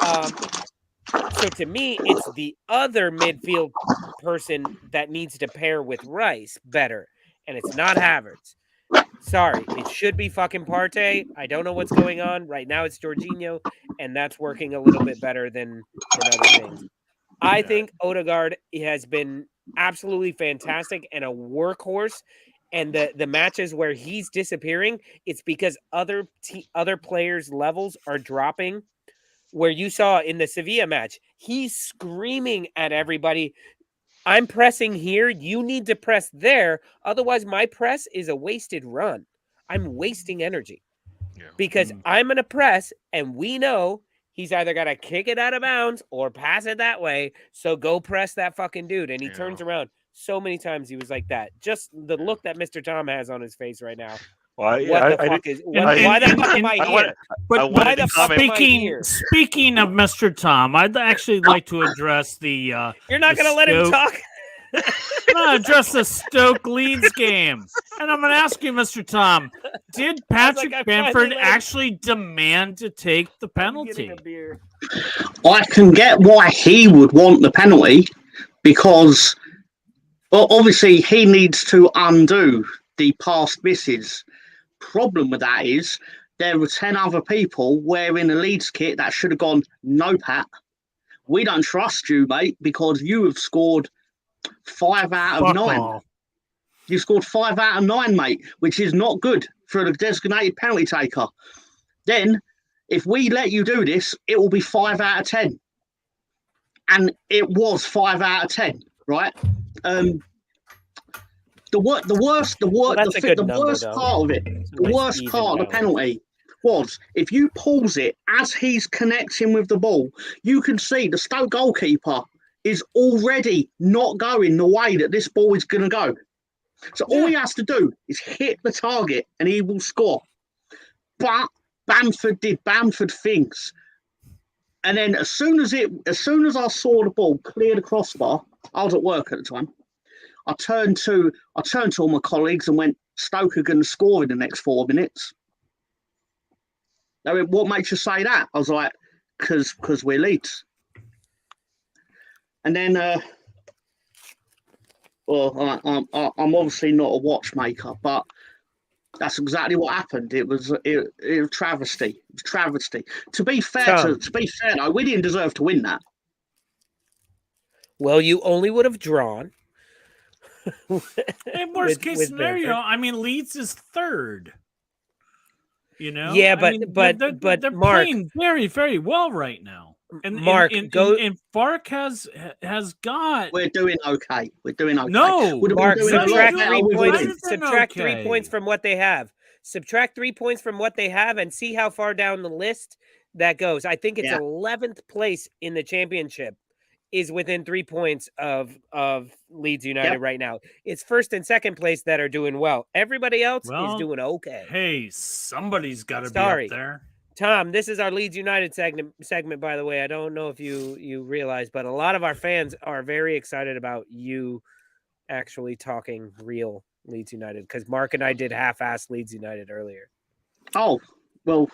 So to me, it's the other midfield person that needs to pair with Rice better, and it's not Havertz. Sorry, it should be fucking Partey. I don't know what's going on. Right now it's Jorginho, and that's working a little bit better than other things. I think Odegaard has been absolutely fantastic and a workhorse. And the matches where he's disappearing, it's because other players' levels are dropping. Where you saw in the Sevilla match, he's screaming at everybody, I'm pressing here, you need to press there. Otherwise, my press is a wasted run. I'm wasting energy. Because I'm going to press, and we know he's either got to kick it out of bounds or pass it that way. So go press that fucking dude. And he turns around. So many times he was like that. Just the look that Mr. Tom has on his face right now. Well, What the fuck is? Why the fuck am I here? But why the fuck am I here? speaking of Mr. Tom, I'd actually like to address the. You're not the gonna let him talk. I'm gonna address the Stoke Leeds game, and I'm gonna ask you, Mr. Tom, did Patrick Bamford actually demand to take the penalty? I can get why he would want the penalty because, well, obviously he needs to undo the past misses. Problem with that is there were 10 other people wearing a Leeds kit that should have gone, no, Pat, we don't trust you, mate, because you have scored 5 out of 9. You scored 5 out of 9, mate, which is not good for a designated penalty taker. Then, if we let you do this, it will be 5 out of 10. And it was 5 out of 10, right? The worst part of it, the worst part of the penalty was if you pause it as he's connecting with the ball, you can see the Stoke goalkeeper is already not going the way that this ball is going to go. So all he has to do is hit the target and he will score. But Bamford did Bamford things. And then as soon as I saw the ball clear the crossbar, I was at work at the time. I turned to all my colleagues and went, Stoke are going to score in the next 4 minutes. They went, what makes you say that? I was like, because we're Leeds. And then, I'm obviously not a watchmaker, but that's exactly what happened. It was travesty. It was travesty. To be fair, though, we didn't deserve to win that. Well, you only would have drawn. In worst case scenario, Banter. I mean, Leeds is third. You know, yeah, but they're Mark, playing very, very well right now. And Mark, and Fark has got. We're doing okay. No, Mark, subtract 3 points. Subtract 3 points from what they have. Subtract 3 points from what they have, and see how far down the list that goes. I think it's 11th place in the championship. Is within 3 points of Leeds United right now. It's first and second place that are doing well. Everybody else is doing okay. Hey, somebody's got to be up there. Tom, this is our Leeds United segment, by the way. I don't know if you realize, but a lot of our fans are very excited about you actually talking real Leeds United because Mark and I did half-assed Leeds United earlier. Oh, well...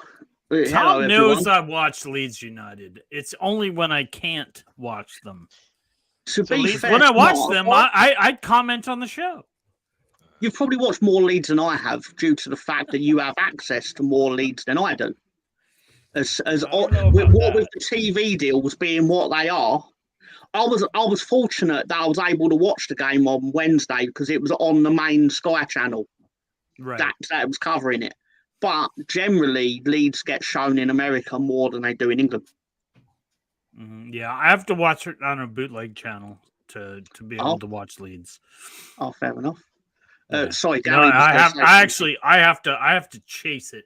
Tom knows I watch Leeds United. It's only when I can't watch them. When I watch them, I comment on the show. You've probably watched more Leeds than I have due to the fact that you have access to more Leeds than I do. With the TV deals being what they are, I was fortunate that I was able to watch the game on Wednesday because it was on the main Sky channel. Right. That was covering it. But generally, Leeds get shown in America more than they do in England. Yeah, I have to watch it on a bootleg channel to be able to watch Leeds. Oh, fair enough. Sorry, Gary. No, I have to chase it.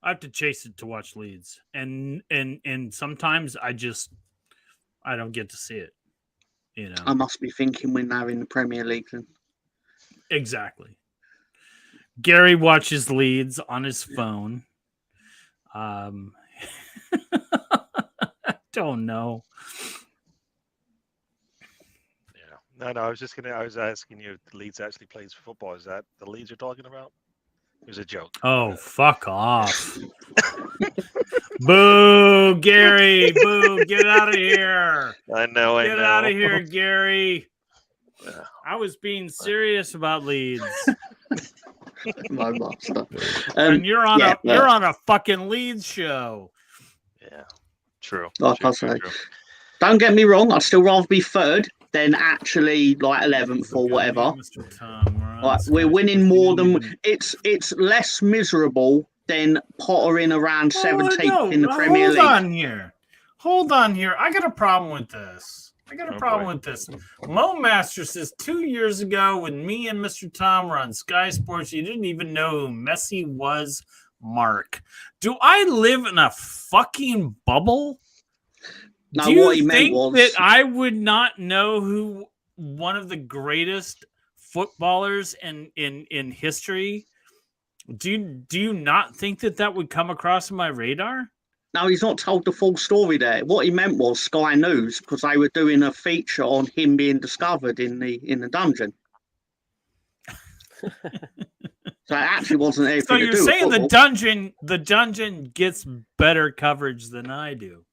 I have to chase it to watch Leeds, and sometimes I don't get to see it. You know, I must be thinking when they're in the Premier League. Then. Exactly. Gary watches Leeds on his phone. Don't know. Yeah. No, I was asking you if Leeds actually plays football. Is that the Leeds you're talking about? It was a joke. Oh, fuck off. Boo, Gary. Boo, get out of here. I know. Get out of here, Gary. Yeah. I was being serious about Leeds. My master. And you're on a fucking Leeds show. Yeah, true. True. Don't get me wrong. I'd still rather be third than actually like 11th or whatever. We're winning more than it's less miserable than pottering around 17th in the Premier League. Hold on here. I got a problem with this. Mo Master says 2 years ago when me and Mr. Tom were on Sky Sports, you didn't even know who Messi was, Mark. Do I live in a fucking bubble? No, Do you what he meant think was... that I would not know who one of the greatest footballers in history Do you not think that would come across my radar? No, he's not told the full story there. What he meant was Sky News, because they were doing a feature on him being discovered in the dungeon. So it actually wasn't anything So to you're do with saying football. the dungeon gets better coverage than I do,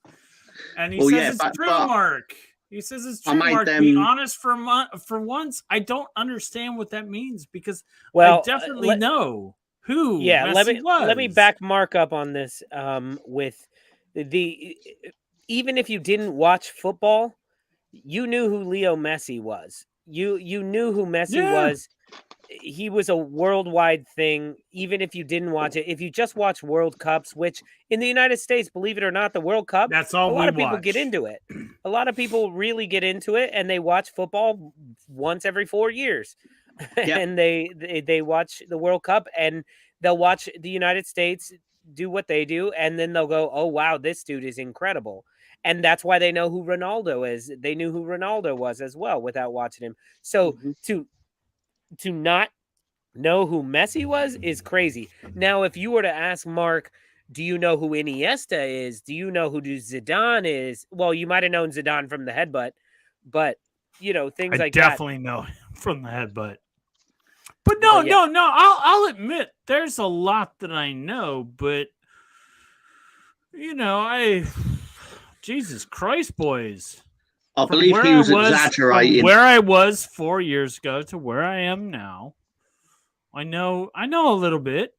and he Well, says yeah, it's but true, Mark. He says it's I true, made Mark. them- Be honest for once. I don't understand what that means because Well, I definitely know who. Yeah, Messi was. let me back Mark up on this. With the even if you didn't watch football, you knew who Leo Messi was. You knew who Messi Yeah. was. He was a worldwide thing, even if you didn't watch it. If you just watch World Cups, which in the United States, believe it or not, the World Cup, That's all a lot we of people get watch. into it. A lot of people really get into it, and they watch football once every 4 years. Yeah. And they watch the World Cup, and they'll watch the United States do what they do, and then they'll go, "Oh wow, this dude is incredible." And that's why they know who Ronaldo is. They knew who Ronaldo was as well without watching him. So to not know who Messi was is crazy. Now, if you were to ask Mark, do you know who Iniesta is? Do you know who Zidane is? Well, you might have known Zidane from the headbutt, but you know, things I like definitely know from the headbutt. But But yeah. no. I'll admit there's a lot that I know, but you know, Jesus Christ, boys. I believe he was exaggerating. From where I was 4 years ago to where I am now, I know a little bit.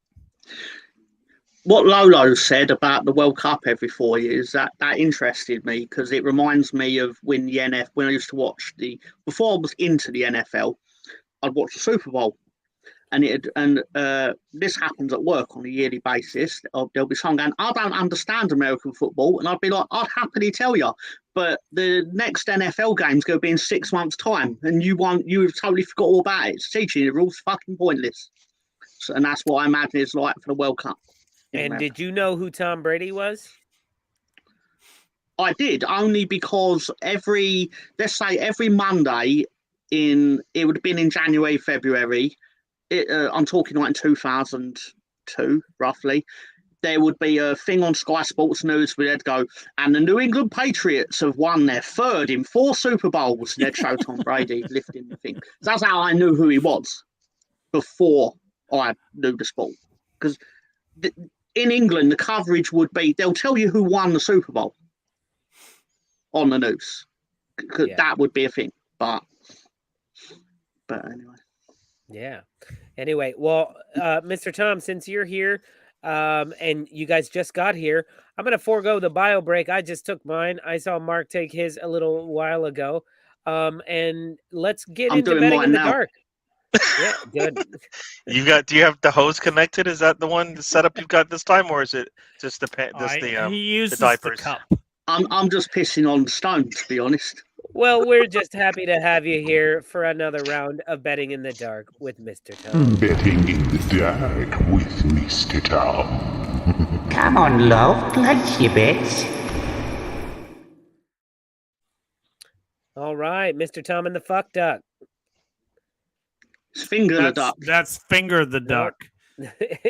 What Lolo said about the World Cup every 4 years, that interested me because it reminds me of when I used to watch before I was into the NFL, I'd watch the Super Bowl. And this happens at work on a yearly basis. There'll be someone going, I don't understand American football. And I'd be like, I'd happily tell you. But the next NFL game's going to be in 6 months' time. And you've totally forgot all about it. It's teaching you the rules fucking pointless. And that's what I imagine it's like for the World Cup. And did you know who Tom Brady was? I did, only because let's say every Monday it would have been in January, February. I'm talking like in 2002, roughly. There would be a thing on Sky Sports News where they'd go, and the New England Patriots have won their third in 4 Super Bowls. And they'd show Tom Brady lifting the thing. So that's how I knew who he was before I knew the sport. Because in England, the coverage would be, they'll tell you who won the Super Bowl on the news. Yeah. That would be a thing. But anyway. Yeah. Anyway, well, Mr. Tom, since you're here and you guys just got here, I'm going to forego the bio break. I just took mine. I saw Mark take his a little while ago. And let's get into betting in the dark. Yeah, good. Do you have the hose connected? Is that the setup you've got this time, or is it just he uses the diapers? The cup. I'm just pissing on the stone, to be honest. Well, we're just happy to have you here for another round of Betting in the Dark with Mr. Tom. Betting in the Dark with Mr. Tom. Come on, love, place your bets. All right, Mr. Tom and the Fuck Duck. It's Finger the Duck. That's Finger the Duck.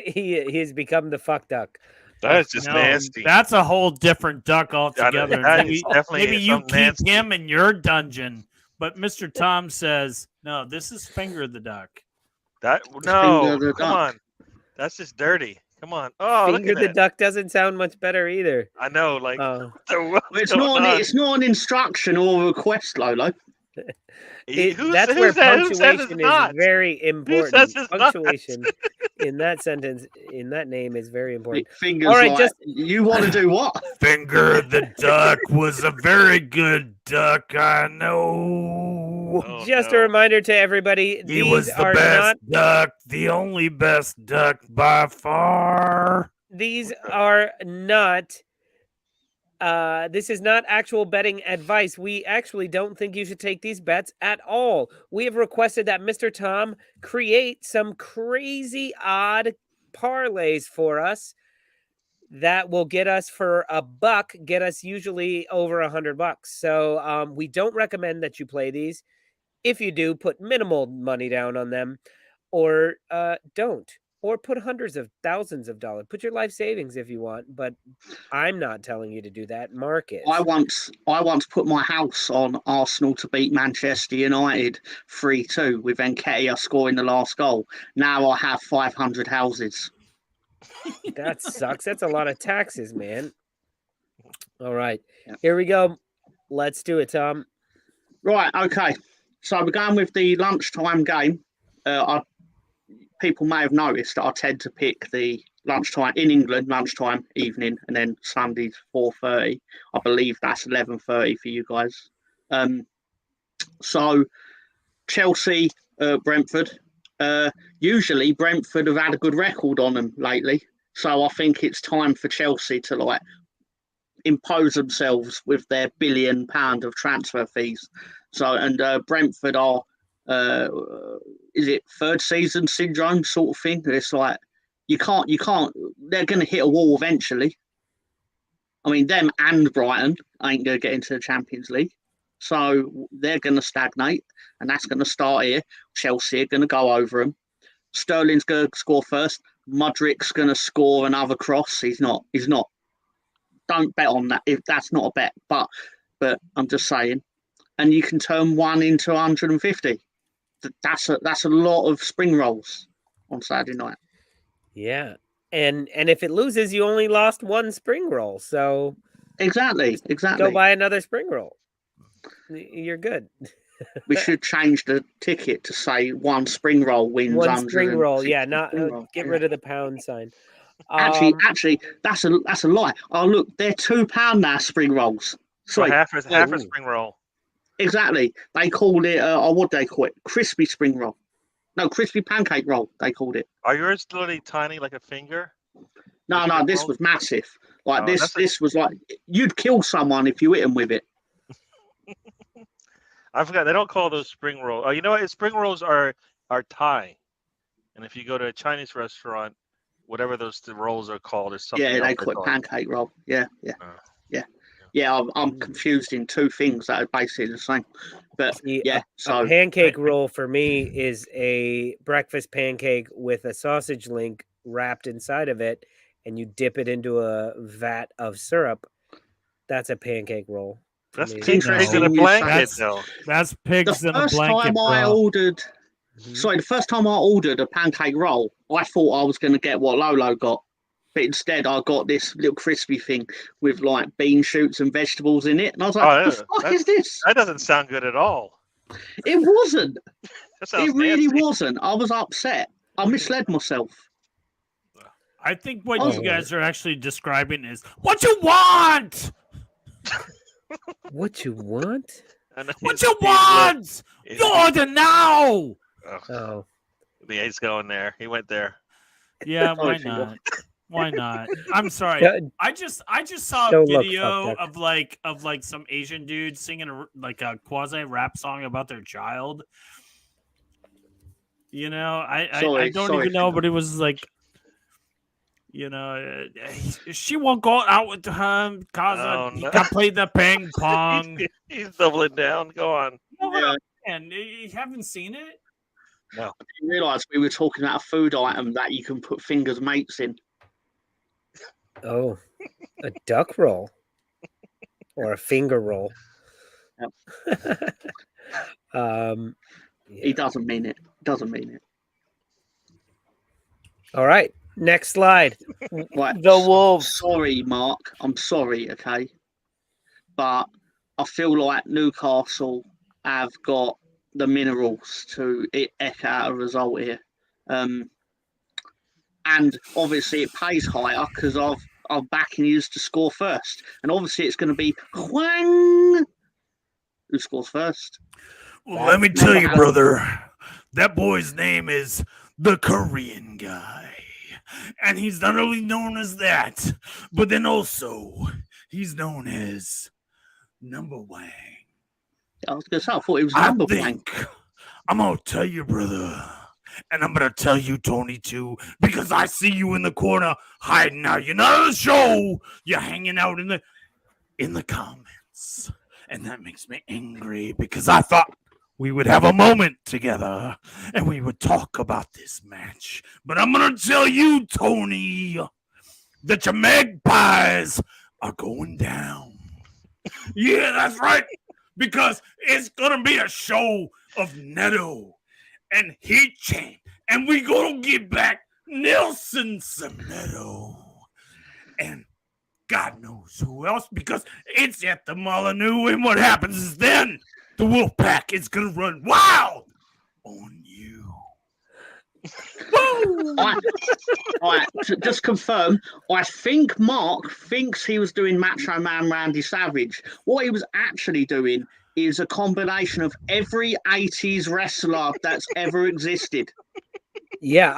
He's become the Fuck Duck. That's just nasty. That's a whole different duck altogether. Maybe you keep nasty. him in your dungeon. But Mr. Tom says, no, this is Finger the Duck. Come on. That's just dirty. Come on. Oh, Finger the Duck doesn't sound much better either. I know. It's not an instruction or a request, Lolo. That's where punctuation is very important. Punctuation in that sentence, in that name, is very important. All right, you want to do what? Finger the Duck was a very good duck, I know. A reminder to everybody: he was the best duck, the only best duck by far. These are not. This is not actual betting advice. We actually don't think you should take these bets at all. We have requested that Mr. Tom create some crazy odd parlays for us that will get us for $1, get us usually over $100. So we don't recommend that you play these. If you do, put minimal money down on them or don't. or put hundreds of thousands of dollars. Put your life savings if you want, but I'm not telling you to do that. Marcus. I once put my house on Arsenal to beat Manchester United 3-2 with Nketiah scoring the last goal. Now I have 500 houses. That sucks. That's a lot of taxes, man. All right. Here we go. Let's do it, Tom. Right, okay. So we're going with the lunchtime game. People may have noticed that I tend to pick the lunchtime in England, lunchtime, evening, and then Sundays 4:30. I believe that's 11:30 for you guys. So Chelsea, Brentford. Usually Brentford have had a good record on them lately, so I think it's time for Chelsea to like impose themselves with their £1 billion of transfer fees. So Brentford are. Is it third season syndrome sort of thing? It's like you can't. They're going to hit a wall eventually. I mean, them and Brighton ain't going to get into the Champions League, so they're going to stagnate, and that's going to start here. Chelsea are going to go over them. Sterling's going to score first. Mudrik's going to score another cross. He's not. Don't bet on that. If that's not a bet, but I'm just saying. And you can turn one into 150. That's a lot of spring rolls on Saturday night. Yeah, and if it loses, you only lost one spring roll. So exactly. Go buy another spring roll. You're good. We should change the ticket to say one spring roll wins one spring roll. Yeah, not get rid of the pound sign. Actually, that's a lie. Oh look, they're £2 now. Spring rolls. So half a spring roll. Exactly. They called it, what do they call it? Crispy spring roll. No, crispy pancake roll, they called it. Are yours literally tiny like a finger? No, this was massive. Like this was like, you'd kill someone if you hit them with it. I forgot. They don't call those spring rolls. Oh, you know what? Spring rolls are Thai. And if you go to a Chinese restaurant, whatever those rolls are called is something. Yeah, they call it pancake roll. Yeah. Yeah, I'm confused in two things that are basically the same. But a pancake roll for me is a breakfast pancake with a sausage link wrapped inside of it, and you dip it into a vat of syrup. That's a pancake roll. That's pigs in a blanket, though. That's pigs in a blanket, The first time I ordered a pancake roll, I thought I was going to get what Lolo got. But instead, I got this little crispy thing with like bean shoots and vegetables in it. And I was like, what the fuck is this? That doesn't sound good at all. It wasn't. It really wasn't. I was upset. I misled myself. I think what you guys are actually describing is what you want. What you want? What you want? You order now. Oh. He's going there. He went there. Yeah, why not? Why not? I'm sorry. I just saw a video of like some Asian dude singing a quasi rap song about their child. You know, I don't even know, but it was like, you know, she won't go out with him because he can play the ping pong. He's doubling down. Go on. And you haven't seen it? No. I didn't realise we were talking about a food item that you can put fingers mates in. Oh, a duck roll or a finger roll. Yep. He doesn't mean it. All right. Next slide. Right. The Wolves. Sorry, Mark. I'm sorry, okay? But I feel like Newcastle have got the minerals to eke out a result here. And obviously it pays higher because I'm backing you to score first. And obviously it's going to be Hwang who scores first. Well, let me tell you, brother, that boy's name is the Korean guy. And he's not only known as that, but then also he's known as Number Wang. I was going to say, I thought it was Number Wang. I'm going to tell you, brother. And I'm going to tell you, Tony, too, because I see you in the corner hiding out. You're not on the show. You're hanging out in the comments. And that makes me angry because I thought we would have a moment together and we would talk about this match. But I'm going to tell you, Tony, that your magpies are going down. Yeah, that's right. Because it's going to be a show of Neto and Heat-Chan. And we going to get back Nelson Semedo. And God knows who else, because it's at the Molyneux. And what happens is then the Wolfpack is going to run wild on you. All right, just confirm. I think Mark thinks he was doing Macho Man Randy Savage. What he was actually doing is a combination of every 80s wrestler that's ever existed. Yeah,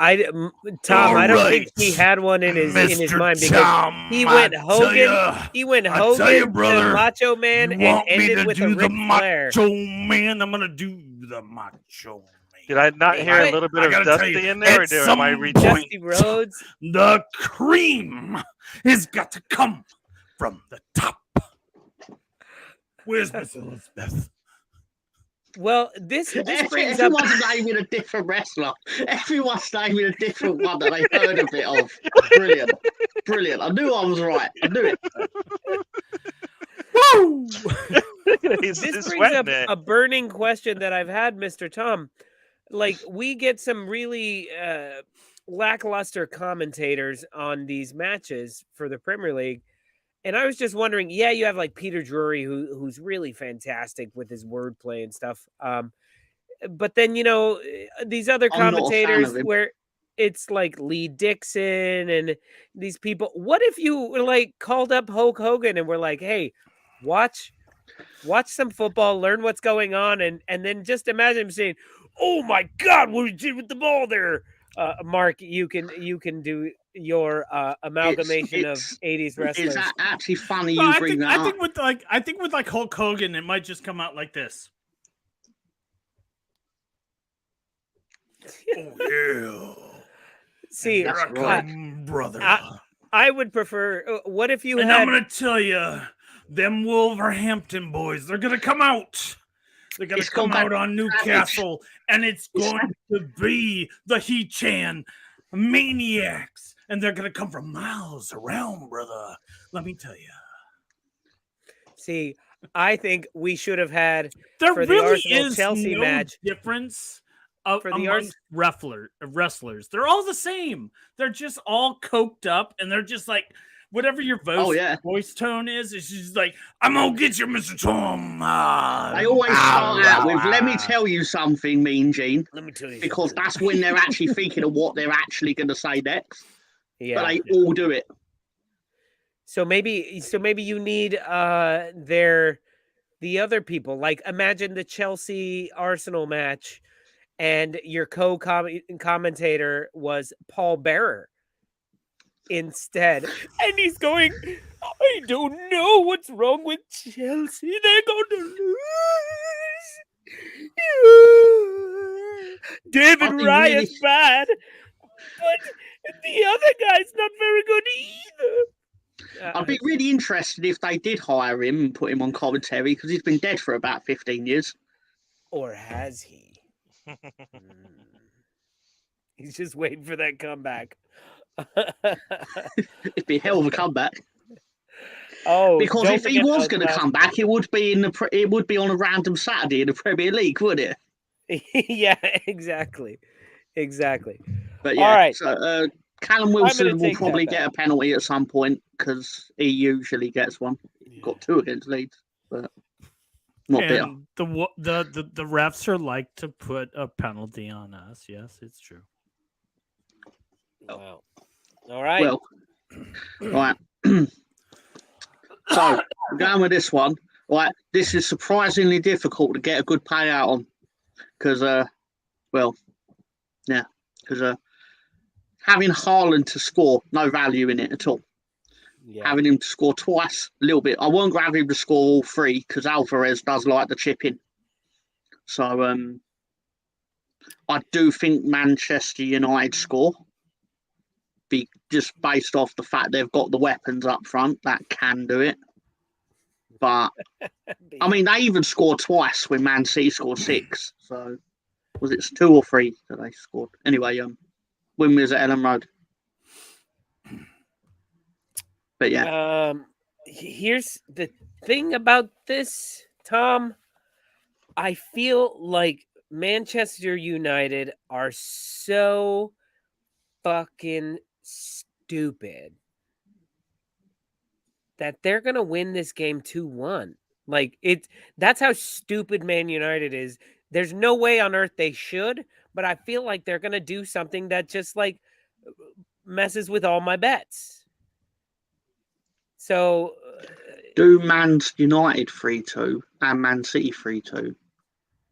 Tom, I don't think he had one in his mind because he went Hogan, brother, to Macho Man, and ended with a Ric Flair. Macho Man, I'm gonna do the Macho Man. Did I not hear a little bit of Dusty in there, or am I reading? Dusty Rhodes? The cream has got to come from the top. Where's Miss Elizabeth? Well, this brings up. Everyone's naming a different wrestler. Everyone's naming a different one that they heard a bit of. Brilliant. Brilliant. I knew I was right. I knew it. Woo! This brings up a burning question that I've had, Mr. Tom. Like, we get some really lackluster commentators on these matches for the Premier League. And I was just wondering, yeah, you have like Peter Drury, who's really fantastic with his wordplay and stuff. But then, these other commentators where it's like Lee Dixon and these people. What if you like called up Hulk Hogan and were like, hey, watch some football, learn what's going on. And then just imagine him saying, oh my God, what did you do with the ball there? Mark, you can do your amalgamation of 80s wrestlers. It's actually funny you bring that up. I think with Hulk Hogan, it might just come out like this. Oh yeah. See, that's right, brother. I would prefer. What if you? And I'm gonna tell you, them Wolverhampton boys, they're gonna come out. They're going to come out on Newcastle, and it's going to be the Heat-Chan maniacs, and they're going to come from miles around, brother. Let me tell you. See, I think we should have had there for really the Arsenal-Chelsea match difference amongst wrestlers. They're all the same. They're just all coked up, and they're just like, whatever your voice tone is, it's just like, I'm going to get you, Mr. Tom. They always start out with, let me tell you something, Mean Gene. Let me tell you because something. That's when they're actually thinking of what they're actually going to say next. Yeah. But they all do it. So maybe you need the other people. Like, imagine the Chelsea-Arsenal match, and your co-commentator was Paul Bearer instead, and he's going, I don't know what's wrong with Chelsea. They're going to lose. David Raya's bad, but the other guy's not very good either. I'd be really interested if they did hire him and put him on commentary, because he's been dead for about 15 years. Or has he? He's just waiting for that comeback. It'd be a hell of a comeback. Oh, because if he was going to come back, it would be on a random Saturday in the Premier League, wouldn't it? Yeah, exactly. But yeah, all right. So, Callum Wilson will probably get a penalty at some point because he usually gets one. Got 2 against Leeds, but not there. The refs are like to put a penalty on us. Yes, it's true. Wow. All right. Well, right. So, going with this one, right, this is surprisingly difficult to get a good payout on because, having Haaland to score, no value in it at all. Yeah. Having him to score twice, a little bit. I won't grab him to score all 3 because Alvarez does like the chipping. So, I do think Manchester United score. Just based off the fact they've got the weapons up front that can do it. But I mean, they even scored twice when Man City scored 6. So was it 2 or 3 that they scored? Anyway, win was at Ellen Road. But yeah, here's the thing about this, Tom. I feel like Manchester United are so fucking stupid that they're going to win this game 2-1. Like that's how stupid Man United is. There's no way on earth they should, but I feel like they're going to do something that just like messes with all my bets. So do Man United 3-2 and Man City 3-2,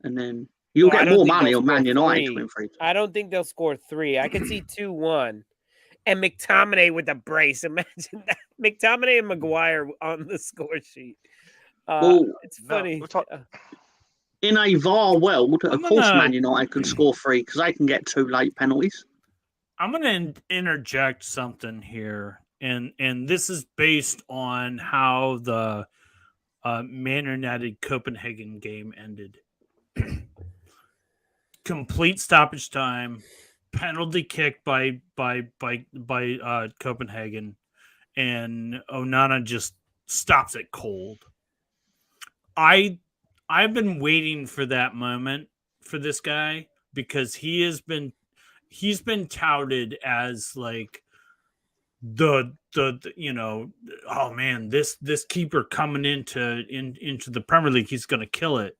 and then you'll get more money on Man United to win 3-2. I don't think they'll score 3. I could see 2-1. And McTominay with a brace. Imagine that. McTominay and Maguire on the score sheet. It's funny. In a VAR world, of course, Man United can score 3 because they can get 2 late penalties. I'm going to interject something here, and this is based on how the Man United Copenhagen game ended. Complete stoppage time, penalty kick by Copenhagen, and Onana just stops it cold. I've been waiting for that moment for this guy because he's been touted as like the oh man, this keeper coming into the Premier League, he's gonna kill it,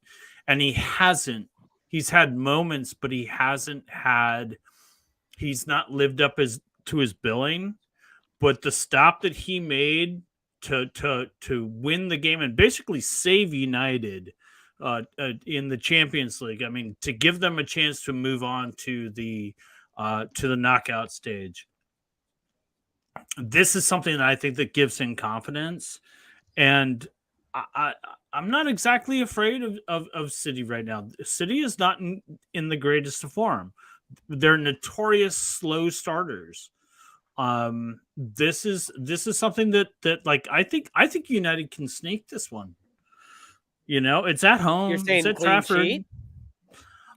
and he hasn't. He's had moments, but he's not lived up to his billing. But the stop that he made to win the game and basically save United in the Champions League, I mean, to give them a chance to move on to the knockout stage. This is something that I think that gives him confidence, and I'm not exactly afraid of City right now. City is not in the greatest of form. They're notorious slow starters. This is something that like I think United can sneak this one. You know, it's at home. You're saying it's at clean Trafford. sheet?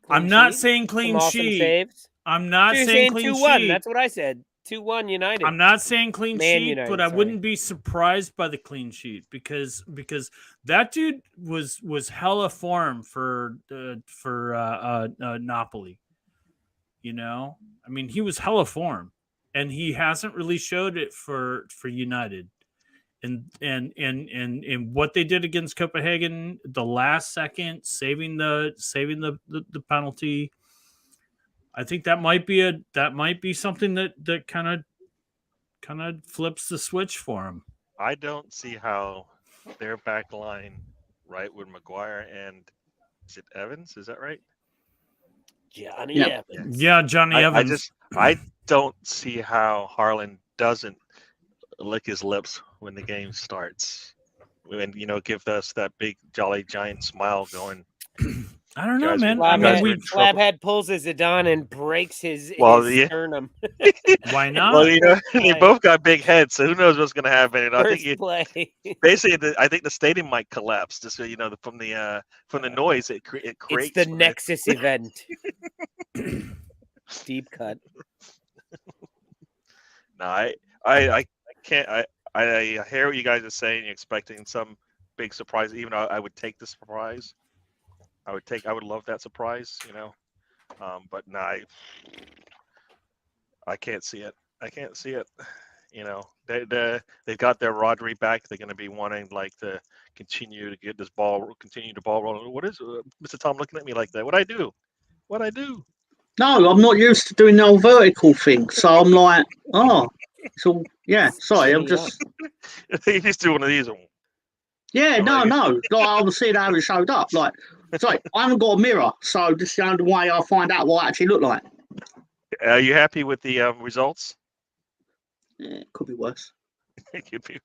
I'm not saying clean sheet. Saves? I'm not saying clean 2-1. sheet. That's what I said. 2-1 United. I'm not saying clean sheet, United, but I wouldn't be surprised by the clean sheet because that dude was hella form for Napoli. You know, I mean, he was hella form, and he hasn't really showed it for United. And what they did against Copenhagen, the last second, saving the penalty. I think that might be something that kind of flips the switch for him. I don't see how their back line, right, with Maguire and is it Evans? Is that right? Johnny Evans. Yeah, Johnny Evans. I don't see how Haaland doesn't lick his lips when the game starts, and give us that big jolly giant smile going. I don't know, man. Slabhead pulls his Zidane and breaks his sternum. Why not? Well, they both got big heads, so who knows what's going to happen. And I think basically, I think the stadium might collapse. Just so you know, from the noise it creates. It's the Nexus event. Deep cut. No, I can't. I hear what you guys are saying. You're expecting some big surprise. Even though I would take the surprise. I would love that surprise, but no, I can't see it. They've got their Rodri back. They're going to be wanting to continue to get continue the ball rolling. What is Mr. Tom looking at me like that? What I do? No, I'm not used to doing the old vertical thing, so I'm like, so yeah. Sorry, I'm just. You just do one of these. Yeah, no. Like I was seeing how it showed up. Like, sorry, I haven't got a mirror, so this is the only way I find out what I actually look like. Are you happy with the results? Yeah, it could be worse. It could be.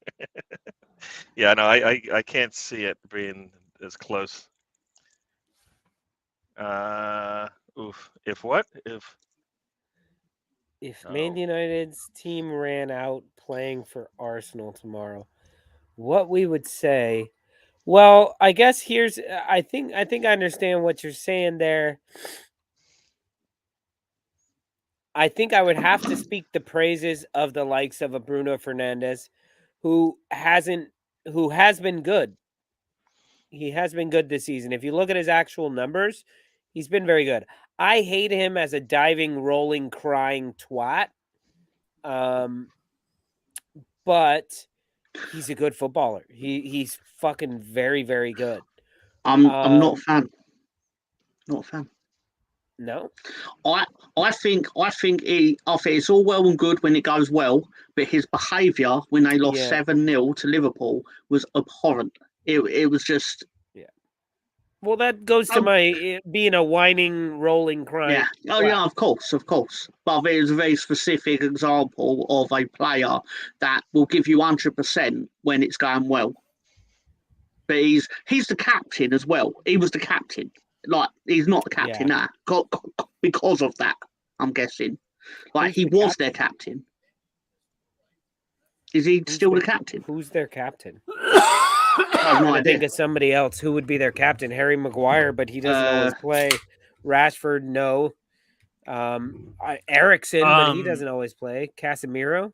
Yeah, no, I can't see it being as close. If Man United's team ran out playing for Arsenal tomorrow, what we would say Well, I guess here's I think I understand what you're saying there. I think I would have to speak the praises of the likes of a Bruno Fernandes who has been good. He has been good this season. If you look at his actual numbers, he's been very good. I hate him as a diving, rolling, crying twat. But he's a good footballer. He's fucking very, very good. I'm not a fan. Not a fan. No, I think it's all well and good when it goes well, but his behaviour when they lost 7-0 to Liverpool was abhorrent. It was just well, that goes to my being a whining, rolling, crying. Yeah. Oh, yeah, of course. But there's a very specific example of a player that will give you 100% when it's going well. But he's the captain as well. He was the captain. Like, he's not the captain now because of that, I'm guessing. Like, he was their captain. Is he still the captain? Who's their captain? I have no idea. Think of somebody else who would be their captain. Harry Maguire, but he doesn't always play. Rashford, no. Ericsson, but he doesn't always play. Casemiro.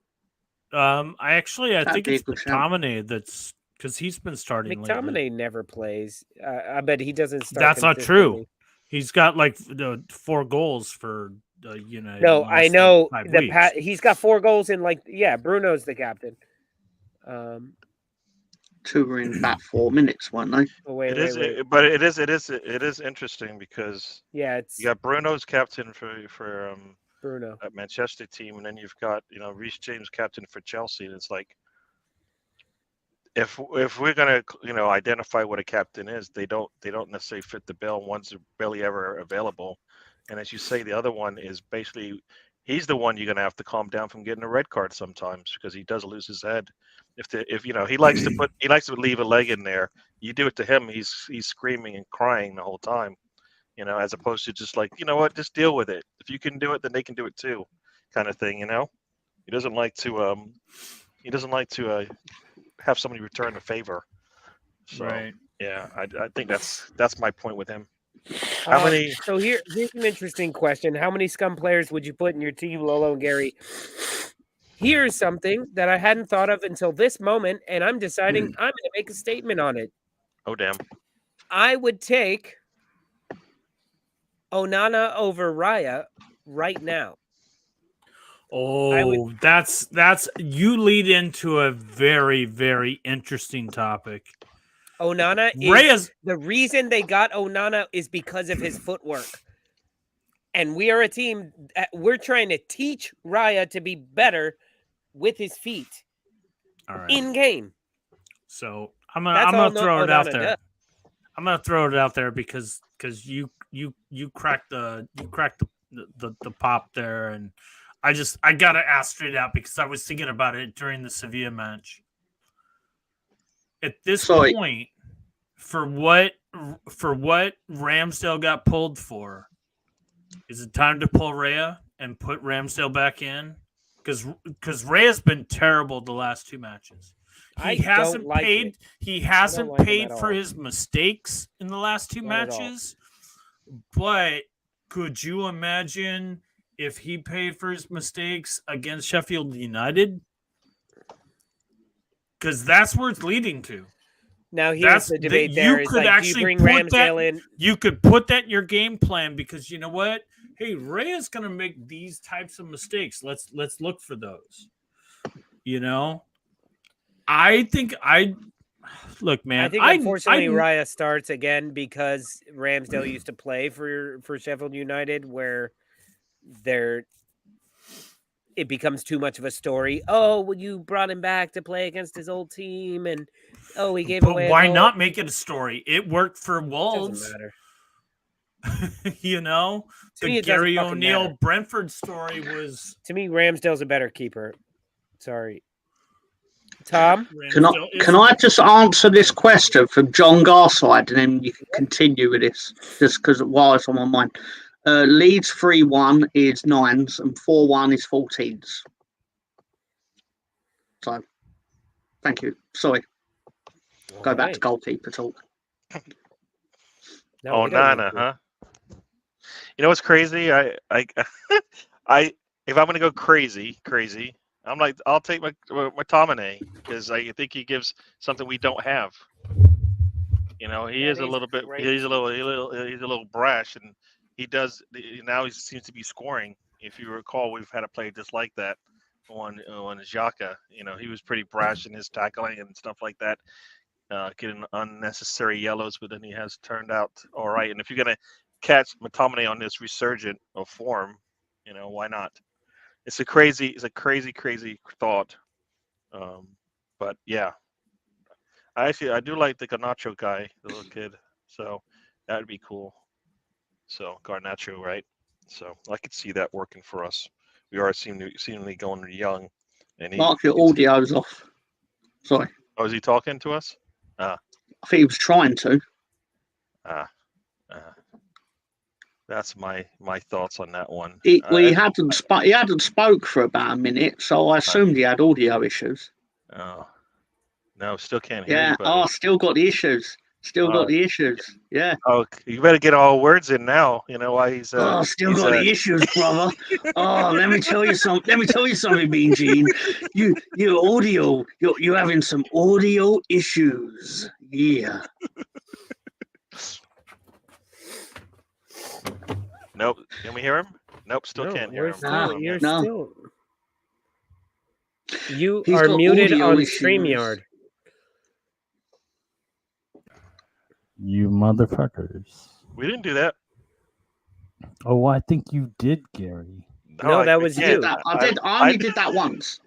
I think it's McTominay that's because he's been starting. McTominay lately. Never plays. I bet he doesn't start. That's not true. He's got like 4 goals for United. No, I know he's got 4 goals in Bruno's the captain. 2 were in about 4 minutes, weren't they? It is interesting because you got Bruno's captain for Bruno at Manchester team, and then you've got Reece James captain for Chelsea, and it's like if we're gonna identify what a captain is, they don't necessarily fit the bill. One's barely ever available, and as you say, the other one is basically he's the one you're gonna have to calm down from getting a red card sometimes because he does lose his head. If he likes to leave a leg in there, you do it to him, he's screaming and crying the whole time, as opposed to just like, just deal with it. If you can do it, then they can do it too, kind of thing. He doesn't like to have somebody return a favor. So, right. Yeah, I think that's my point with him. How many? So here's an interesting question: how many scum players would you put in your team, Lolo and Gary? Here's something that I hadn't thought of until this moment, and I'm deciding I'm going to make a statement on it. Oh, damn. I would take Onana over Raya right now. Oh, that's you lead into a very, very interesting topic. Onana is the reason they got Onana is because of his footwork. And we are a team that we're trying to teach Raya to be better with his feet in game. So I'm gonna throw it out there. Does. I'm gonna throw it out there because you cracked the pop there, and I gotta ask straight out because I was thinking about it during the Sevilla match. At this point, for what Ramsdale got pulled for, is it time to pull Raya and put Ramsdale back in? Because Raya's been terrible the last 2 matches. He hasn't paid for his mistakes in the last 2 matches. But could you imagine if he paid for his mistakes against Sheffield United? Because that's where it's leading to. Now here's the debate there. You could actually bring Ramsdale in. You could put that in your game plan because you know what? Hey, Raya's going to make these types of mistakes. Let's look for those. I think look, man. I think unfortunately Raya starts again because Ramsdale used to play for Sheffield United, where it becomes too much of a story. Oh, well, you brought him back to play against his old team, and he gave away. Why not make it a story? It worked for Wolves. Doesn't matter. The Gary O'Neill Brentford story was. To me, Ramsdale's a better keeper. Sorry. Tom? Can I just answer this question from John Garside and then you can continue with this just because while it's on my mind. Leeds 3-1 is 9s and 4-1 is 14s. So, thank you. Sorry. Go back to goalkeeper talk. No, we don't need Nana, to. huh? You know what's crazy? I if I'm gonna go crazy, I'm like, I'll take my Tomine because I think he gives something we don't have. You know, he is a little bit. He's a little brash, and he does now. He seems to be scoring. If you recall, we've had a play just like that on Xhaka. You know, he was pretty brash in his tackling and stuff like that, getting unnecessary yellows, but then he has turned out all right. And if you're gonna catch McTominay on this resurgent of form, you know, why not? It's a crazy thought. But yeah, I do like the Garnacho guy, the little kid. So that would be cool. So Garnacho, right? So I could see that working for us. We are seemingly going young. And Mark, your audio's off. Sorry. Oh, is he talking to us? I think he was trying to. That's my thoughts on that one. He hadn't spoke for about a minute, so I assumed he had audio issues. Oh, no, still can't hear Yeah. you. Buddy. Still got the issues. Got the issues. Yeah. Oh, you better get all words in now. You know why he's. Still got the issues, brother. Let me tell you something. Mean Gene. Your audio. You're having some audio issues. Yeah. Nope. Can we hear him? Nope. Still can't hear him. You He's are got muted audio on issues. StreamYard. You motherfuckers. We didn't do that. Oh, I think you did, Gary. No, that was you. I only did that once.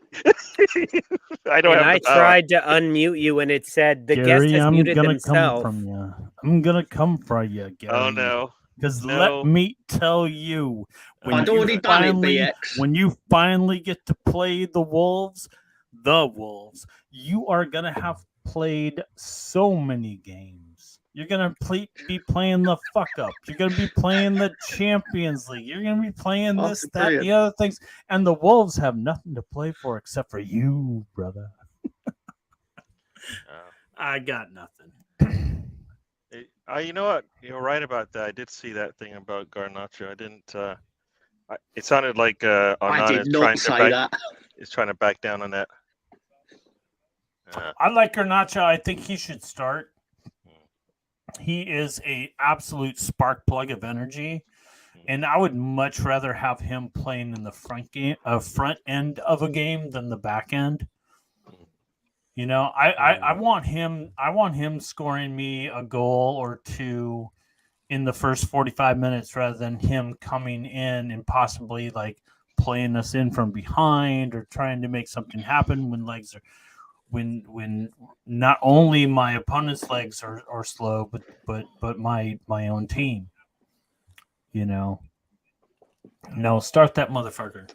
I don't. And have I tried to unmute you, and it said the guest has muted themselves. I'm gonna come for you, Gary. Oh no! Because let me tell you, I'd already done it, BX. When you finally get to play the Wolves, you are gonna have played so many games. You're gonna be playing the fuck up. You're gonna be playing the Champions League. You're gonna be playing this, that, and the other things. And the Wolves have nothing to play for except for you, brother. I got nothing. You know what? You're right about that. I did see that thing about Garnacho. I didn't. It sounded like I did not say that. He's trying to back down on that. I like Garnacho. I think he should start. He is a absolute spark plug of energy, and I would much rather have him playing in the front end of a game than the back end. You know, I want him. I want him scoring me a goal or two in the first 45 minutes rather than him coming in and possibly like playing us in from behind or trying to make something happen when not only my opponent's legs are slow, but my own team. You know, no, start that motherfucker.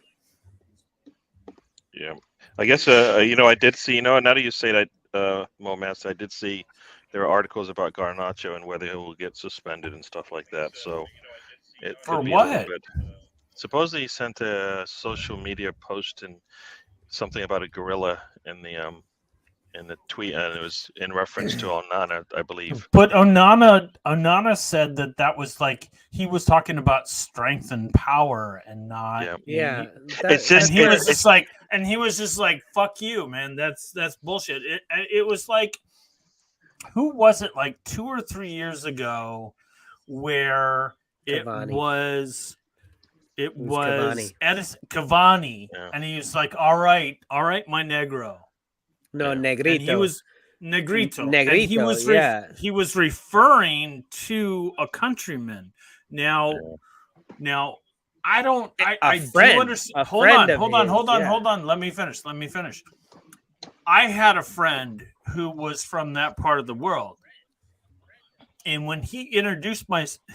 Yeah. I guess I did see. Now that you say that, Momaster, I did see there are articles about Garnacho and whether he will get suspended and stuff like that. So it For could be what? a little bit. Supposedly he sent a social media post and something about a gorilla in the tweet, and it was in reference to Onana, I believe. But Onana said that was like he was talking about strength and power and not. Yeah. He was just like, "Fuck you, man. That's bullshit." It was like, who was it? Like 2 or 3 years ago, where Cavani. it was Edison Cavani, and he was like, "All right, my negro." No, Negrito. And he was Negrito. Negrito, and he was referring to a countryman. Now I don't. I do understand. Hold on. Let me finish. I had a friend who was from that part of the world, and when he introduced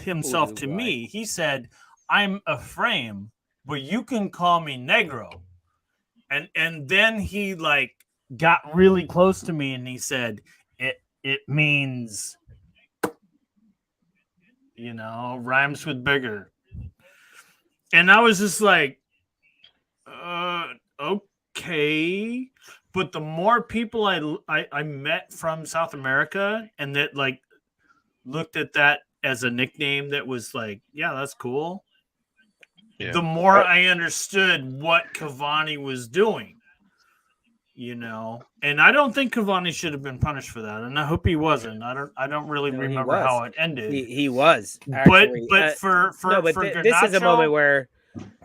himself to me, he said, "I'm Ephraim, but you can call me Negro." And then he like got really close to me, and he said, "It means, rhymes with bigger." And I was just like, okay. But the more people I met from South America and that like looked at that as a nickname that was like, yeah, that's cool. Yeah. The more I understood what Cavani was doing. You know, and I don't think Cavani should have been punished for that, and I hope he wasn't. I don't really No, he remember was. how it ended. He was actually, but for this is a moment where,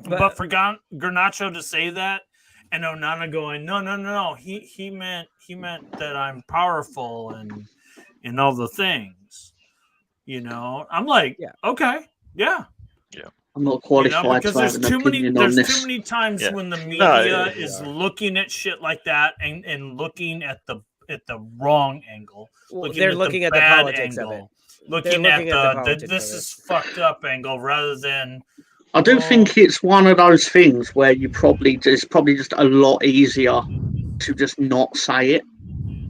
but for Garnacho to say that, and Onana going, no, he meant that I'm powerful and all the things. You know, I'm like, Yeah. okay, yeah. I'm not qualified because to have there's an opinion on there's this. too many times Yeah. when the No, media it- is looking at shit like that and looking at the wrong angle. they're looking at the bad politics angle, of it. looking looking at at the the politics this of it. is fucked up angle rather than I do think it's one of those things where it's probably just a lot easier to just not say it.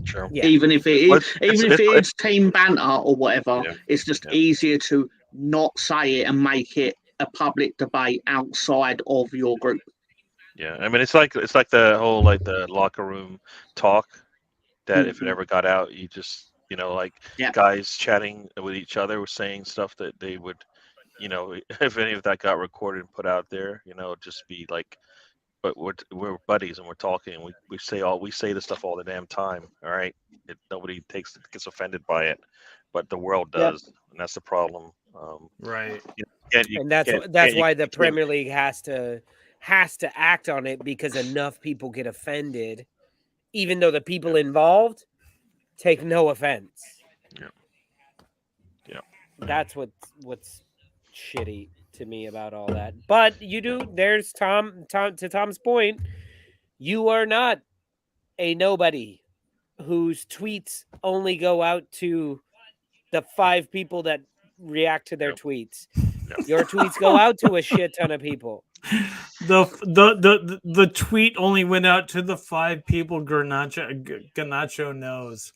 True. Yeah. Even if it Well, is, even if it is team banter or whatever, Yeah. it's just Yeah. easier to not say it and make it a public debate outside of your group. Yeah, I mean, it's like the whole like the locker room talk that if it ever got out, you just like Yeah. guys chatting with each other were saying stuff that they would, if any of that got recorded and put out there, just be like, but we're buddies and we're talking and we say this stuff all the damn time. All right, nobody gets offended by it, but the world does, and that's the problem. right. And that's why the Premier League has to act on it, because enough people get offended, even though the people involved take no offense. Yeah. That's what's shitty to me about all that. But there's Tom to Tom's point, you are not a nobody whose tweets only go out to the 5 people that react to their tweets. Your tweets go out to a shit ton of people. The tweet only went out to the 5 people Garnacho knows.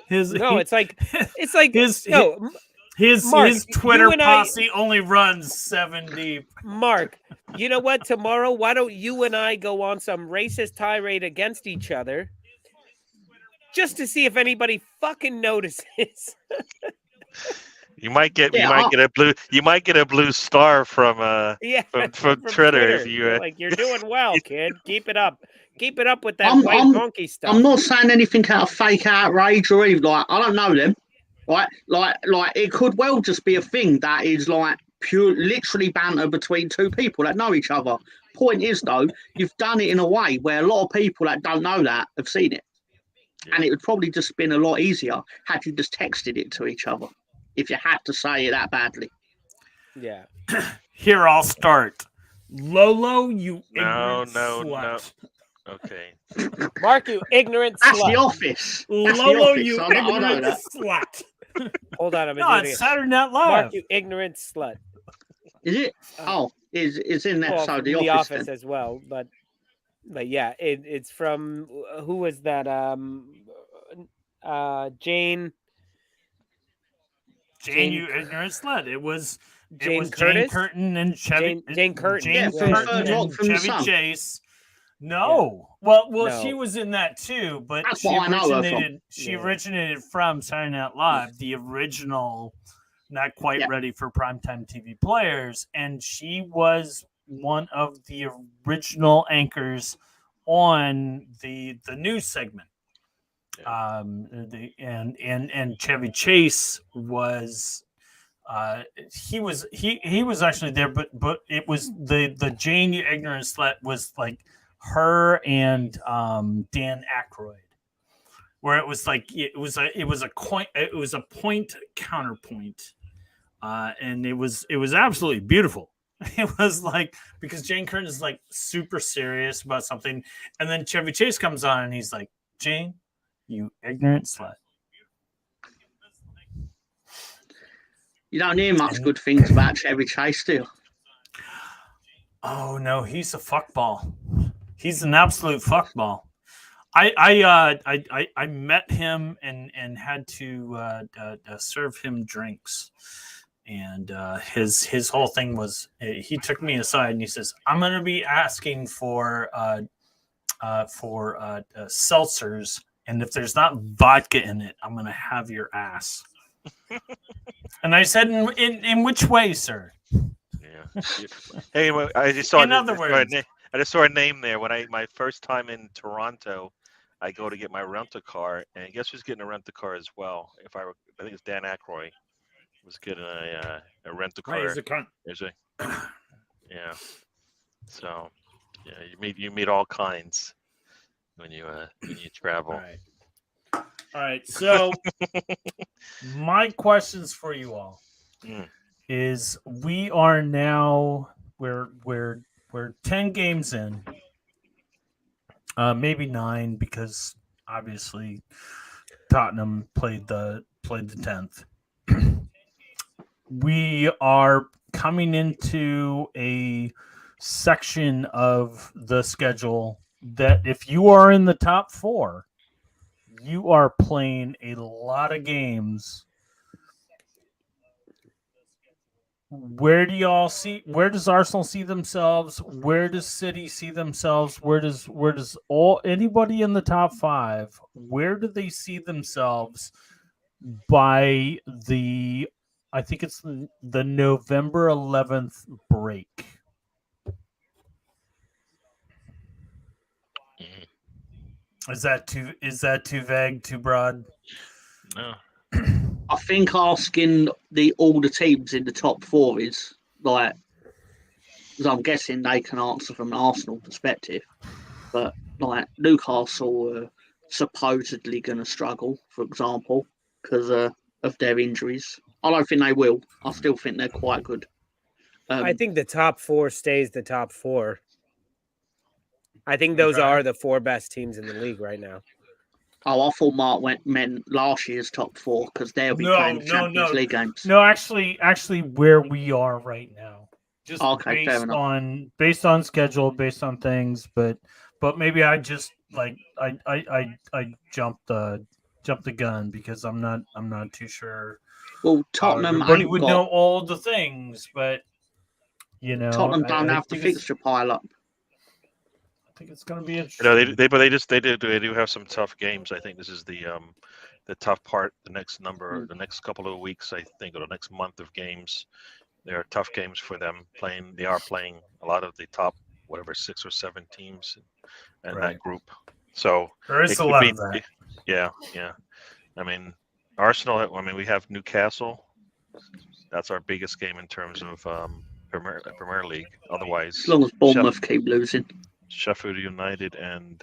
His Twitter posse only runs 7 deep. Mark, you know what? Tomorrow, why don't you and I go on some racist tirade against each other, just to see if anybody fucking notices? You might get a blue star from from Twitter if you like, you're doing well, kid. Keep it up with that white monkey stuff. I'm not saying anything out of fake outrage or even like I don't know them, right? Like it could well just be a thing that is like pure, literally banter between 2 people that know each other. Point is though, you've done it in a way where a lot of people that don't know that have seen it, and it would probably just been a lot easier had you just texted it to each other. If you had to say it that badly. Yeah. Here, I'll start. Lolo, you ignorant slut. No. Okay. Mark, you ignorant That's slut. The Office. That's Lolo, the Office. you I know ignorant that. slut. Hold on, No, it's Saturday Night Live. Mark, you ignorant slut. Is it? It's in that episode, The Office then. as well, but yeah, it's from who was that? Jane, you ignorant slut. It was Jane Curtin and Chevy. Jane Curtin. Yeah, from Third Rock from the Chevy Sun. Chase. No. Well, No. she was in that too, but That's she what I know her from. originated from Saturday Night Live, the original, not quite ready for primetime TV players, and she was one of the original anchors on the news segment. And Chevy Chase was he was actually there, but it was the Jane you ignorant slut was like her and Dan Aykroyd, where it was like it was a point counterpoint, and it was absolutely beautiful. It was like, because Jane Curtin is like super serious about something, and then Chevy Chase comes on and he's like, Jane, you ignorant slut. You don't hear much good things about Chevy Chase, do you? Oh no, he's a fuckball. He's an absolute fuckball. I met him and had to serve him drinks, and his whole thing was, he took me aside and he says, I'm going to be asking for for seltzers, and if there's not vodka in it, I'm gonna have your ass. And I said, in which way, sir? Yeah. Hey, I just saw. In other words, I just saw a name there when my first time in Toronto. I go to get my rental car, and guess who's getting a rental car as well? I think it's Dan Aykroyd was getting a rental car. He's a cunt. Yeah. So, yeah, you meet all kinds when you travel. All right. So, my questions for you all is: we are now we're 10 games in, maybe 9 because obviously Tottenham played the 10th. We are coming into a section of the schedule that if you are in the top 4, you are playing a lot of games. Where does Arsenal see themselves? Where does City see themselves? Where does anybody in the top 5, where do they see themselves by I think it's the November 11th break? Is that too vague, too broad? No. I think asking all the teams in the top 4 is like, because I'm guessing they can answer from an Arsenal perspective, but like Newcastle are supposedly going to struggle, for example, because of their injuries. I don't think they will. I still think they're quite good. I think the top 4 stays the top 4. I think those are the 4 best teams in the league right now. Oh, I thought Mark meant last year's top 4 because they'll be playing Champions League games. No, actually, where we are right now, just okay, based on schedule, based on things, but maybe I just I jumped the gun because I'm not too sure. Well, Tottenham everybody would know all the things, but Tottenham don't have the fixture pile up. I think it's going to be interesting. They do have some tough games. I think this is the tough part. The next couple of weeks, I think, or the next month of games, there are tough games for them. They are playing a lot of the top 6 or 7 teams in that group. So there is a lot of that. Yeah. I mean, Arsenal. We have Newcastle. That's our biggest game in terms of Premier League. Otherwise, as long as Bournemouth keep losing. Sheffield United and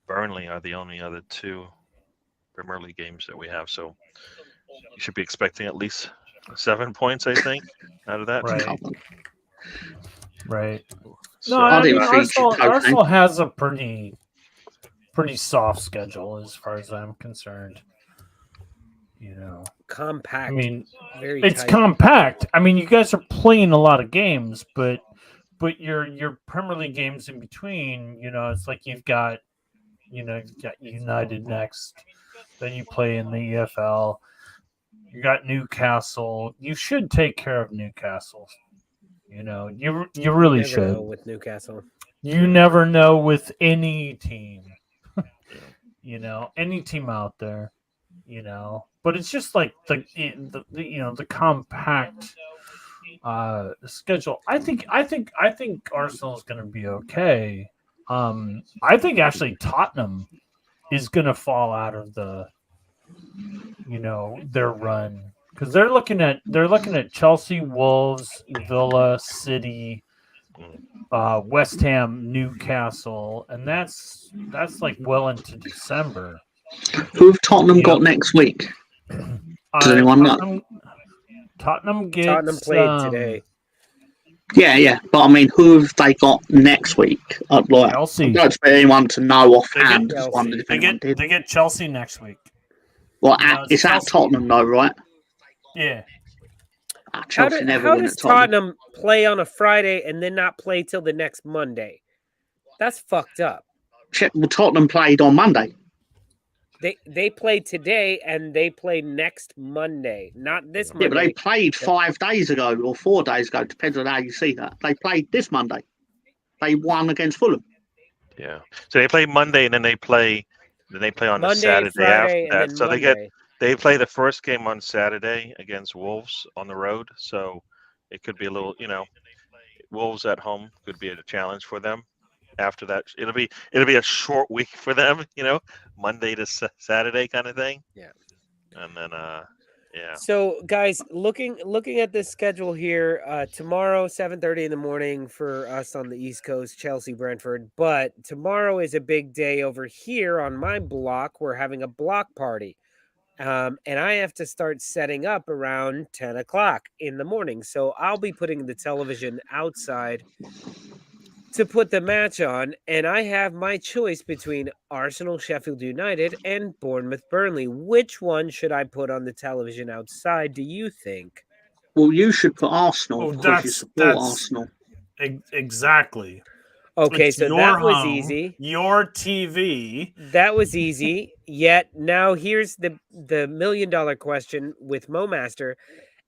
Burnley are the only other 2 Premier League games that we have. So you should be expecting at least 7 points, I think, out of that. Right. So, No, I mean, Arsenal has a pretty soft schedule as far as I'm concerned. Compact. I mean, it's tight. Compact. I mean, you guys are playing a lot of games, but your Premier League games in between, it's like you've got United next, then you play in the EFL. You got Newcastle. You should take care of Newcastle. You really should. With Newcastle, you never know with any team. Any team out there. But it's just like the compact schedule. I think Arsenal is going to be okay. I think actually Tottenham is going to fall out of their run because they're looking at Chelsea, Wolves, Villa, City, West Ham, Newcastle, and that's like well into December. Who have Tottenham got next week? Does anyone know? Tottenham played today. Yeah, but I mean, who have they got next week? Chelsea. I don't expect anyone to know offhand. They get Chelsea next week. Well, it's at Tottenham, though, right? Yeah. How does Tottenham play on a Friday and then not play till the next Monday? That's fucked up. Well, Tottenham played on Monday. They played today and they play next Monday, not this Monday. Yeah, but they played 5 days ago or 4 days ago, depends on how you see that. They played this Monday. They won against Fulham. Yeah. So they play Monday, and then they play on the Monday, Saturday Friday, after and that. then So Monday. they play the first game on Saturday against Wolves on the road. So it could be a little, Wolves at home could be a challenge for them. After that, it'll be a short week for them, Monday to Saturday kind of thing. Yeah. And then yeah. So, guys, looking at this schedule here, tomorrow 7:30 in the morning for us on the East Coast, Chelsea, Brentford. But tomorrow is a big day over here on my block. We're having a block party, and I have to start setting up around 10 o'clock in the morning. So I'll be putting the television outside to put the match on, and I have my choice between Arsenal, Sheffield United, and Bournemouth, Burnley. Which one should I put on the television outside, do you think? Well, you should put Arsenal Oh, because you support Arsenal. Exactly. Okay, It's so your that was home, easy. Your TV. That was easy. Yet now here's the $1 million question with MoMaster.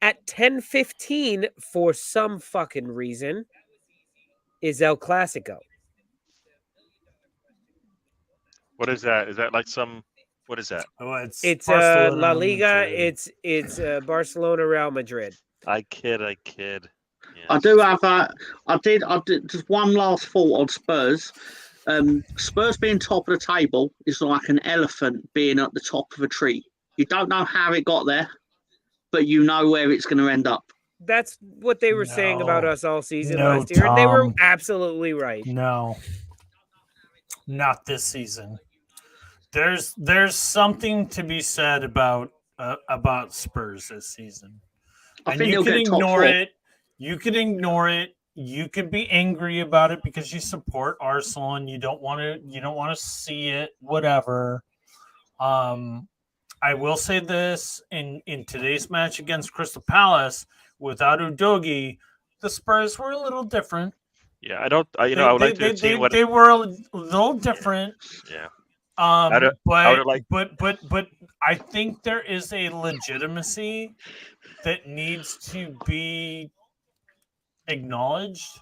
At 10:15, for some fucking reason, is El Clasico. What is that? Is that like some? What is that? Oh, it's It's Barcelona, La Liga. Madrid. It's Barcelona, Real Madrid. I kid. I do have I did just one last thought on Spurs. Spurs being top of the table is like an elephant being at the top of a tree. You don't know how it got there, but you know where it's going to end up. That's what they were saying about No. us all season No, last year, and they were Tom. absolutely right. No, not this season. There's something to be said about Spurs this season. I think you can ignore it. You can ignore it. You could be angry about it because you support Arsenal and you don't want to see it. Whatever. I will say this in today's match against Crystal Palace without Udogie, the Spurs were a little different. Yeah, I don't. I would like to have seen what they were a little different. Yeah. But I think there is a legitimacy that needs to be acknowledged.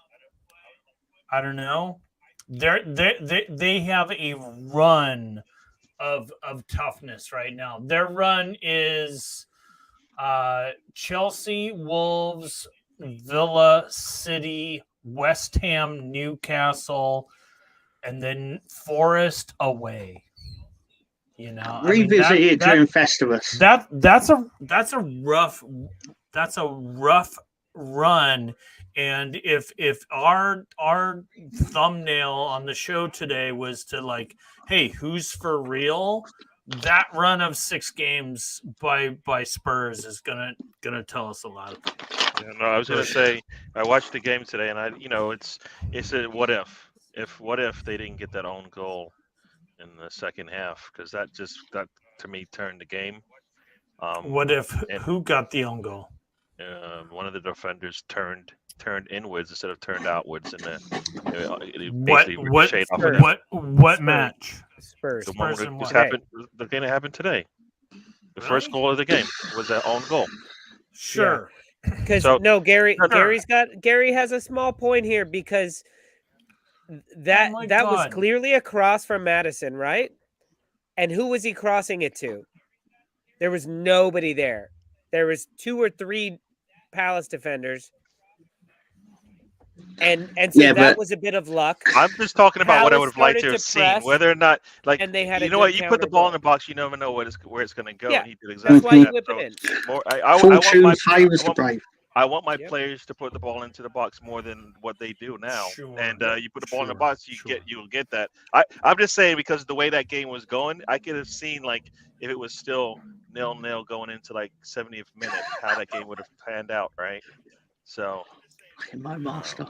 I don't know. They have a run of toughness right now. Their run is Chelsea, Wolves, Villa, City, West Ham, Newcastle, and then Forest away. Revisit it during Festivus. That's a rough run. And if our thumbnail on the show today was to like, hey, who's for real? That run of 6 games by Spurs is gonna tell us a lot of things. Yeah, no, I was gonna say I watched the game today, and it's a what if they didn't get that own goal in the second half, because that to me turned the game. What if who got the own goal? One of the defenders turned inwards instead of turned outwards, and what match? Spurs. The one Spurs that happened. The game that happened today. The first goal of the game was that own goal. Sure. Because Gary has a small point here, because that was clearly a cross from Madison, right? And who was he crossing it to? There was nobody there. There was 2 or 3 Palace defenders. And so that was a bit of luck. I'm just talking about what I would have liked to have press, seen. Whether or not, like, and they had you put the ball in the box, you never know where it's going to go. Yeah, and he did exactly that's why you whip so it in. More, I want my players to put the ball into the box more than what they do now. Sure. And you put the ball in the box, you'll get that. I'm just saying, because of the way that game was going, I could have seen, like, if it was still 0-0 going into like 70th minute, how that game would have panned out, right? So. My master.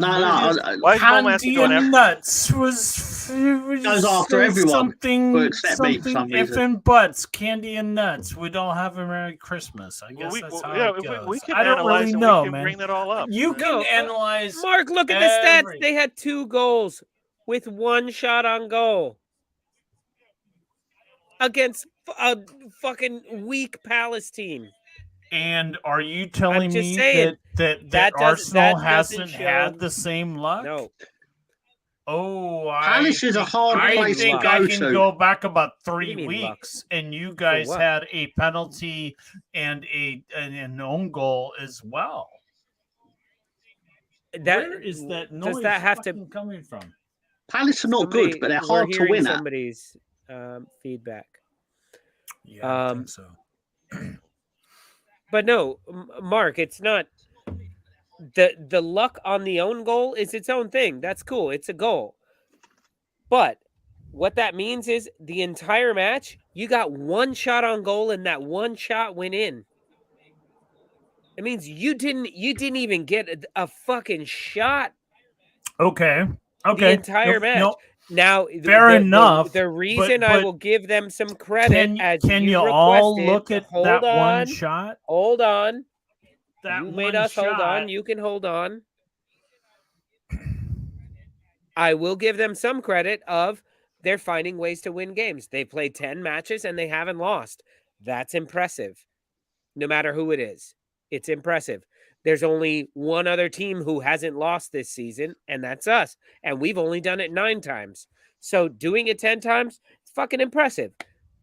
Candy and Nuts was goes after everyone. Something if and buts. Candy and Nuts. We don't have a Merry Christmas. I guess that's how it goes. We can I don't analyze really and know, we can man. bring that all up. You can analyze. Mark, look at the stats. They had 2 goals with 1 shot on goal against a fucking weak Palace team. And are you telling me saying, that Arsenal hasn't had the same luck? No. Oh, Palace is a hard I place to think go I can to. go back about do 3 you mean luck? weeks, and you guys what? had a penalty and an own goal as well. Where is that noise does that have to coming from? Palace are not good, but they're we're hard to hearing win at. somebody's feedback. Yeah, I think so. But no, Mark, it's not the luck on the own goal is its own thing. That's cool. It's a goal. But what that means is the entire match, you got one shot on goal and that one shot went in. It means you didn't even get a fucking shot Okay. the entire match. Nope. Now, Fair enough. The reason I but will give them some credit can you requested, all look at hold that on, one shot? Hold on. That You one made us shot. hold on. You can hold on. I will give them some credit of they're finding ways to win games. They played 10 matches and they haven't lost. That's impressive. No matter who it is, it's impressive. There's only one other team who hasn't lost this season, and that's us. And we've only done it 9 times. So doing it 10 times, it's fucking impressive.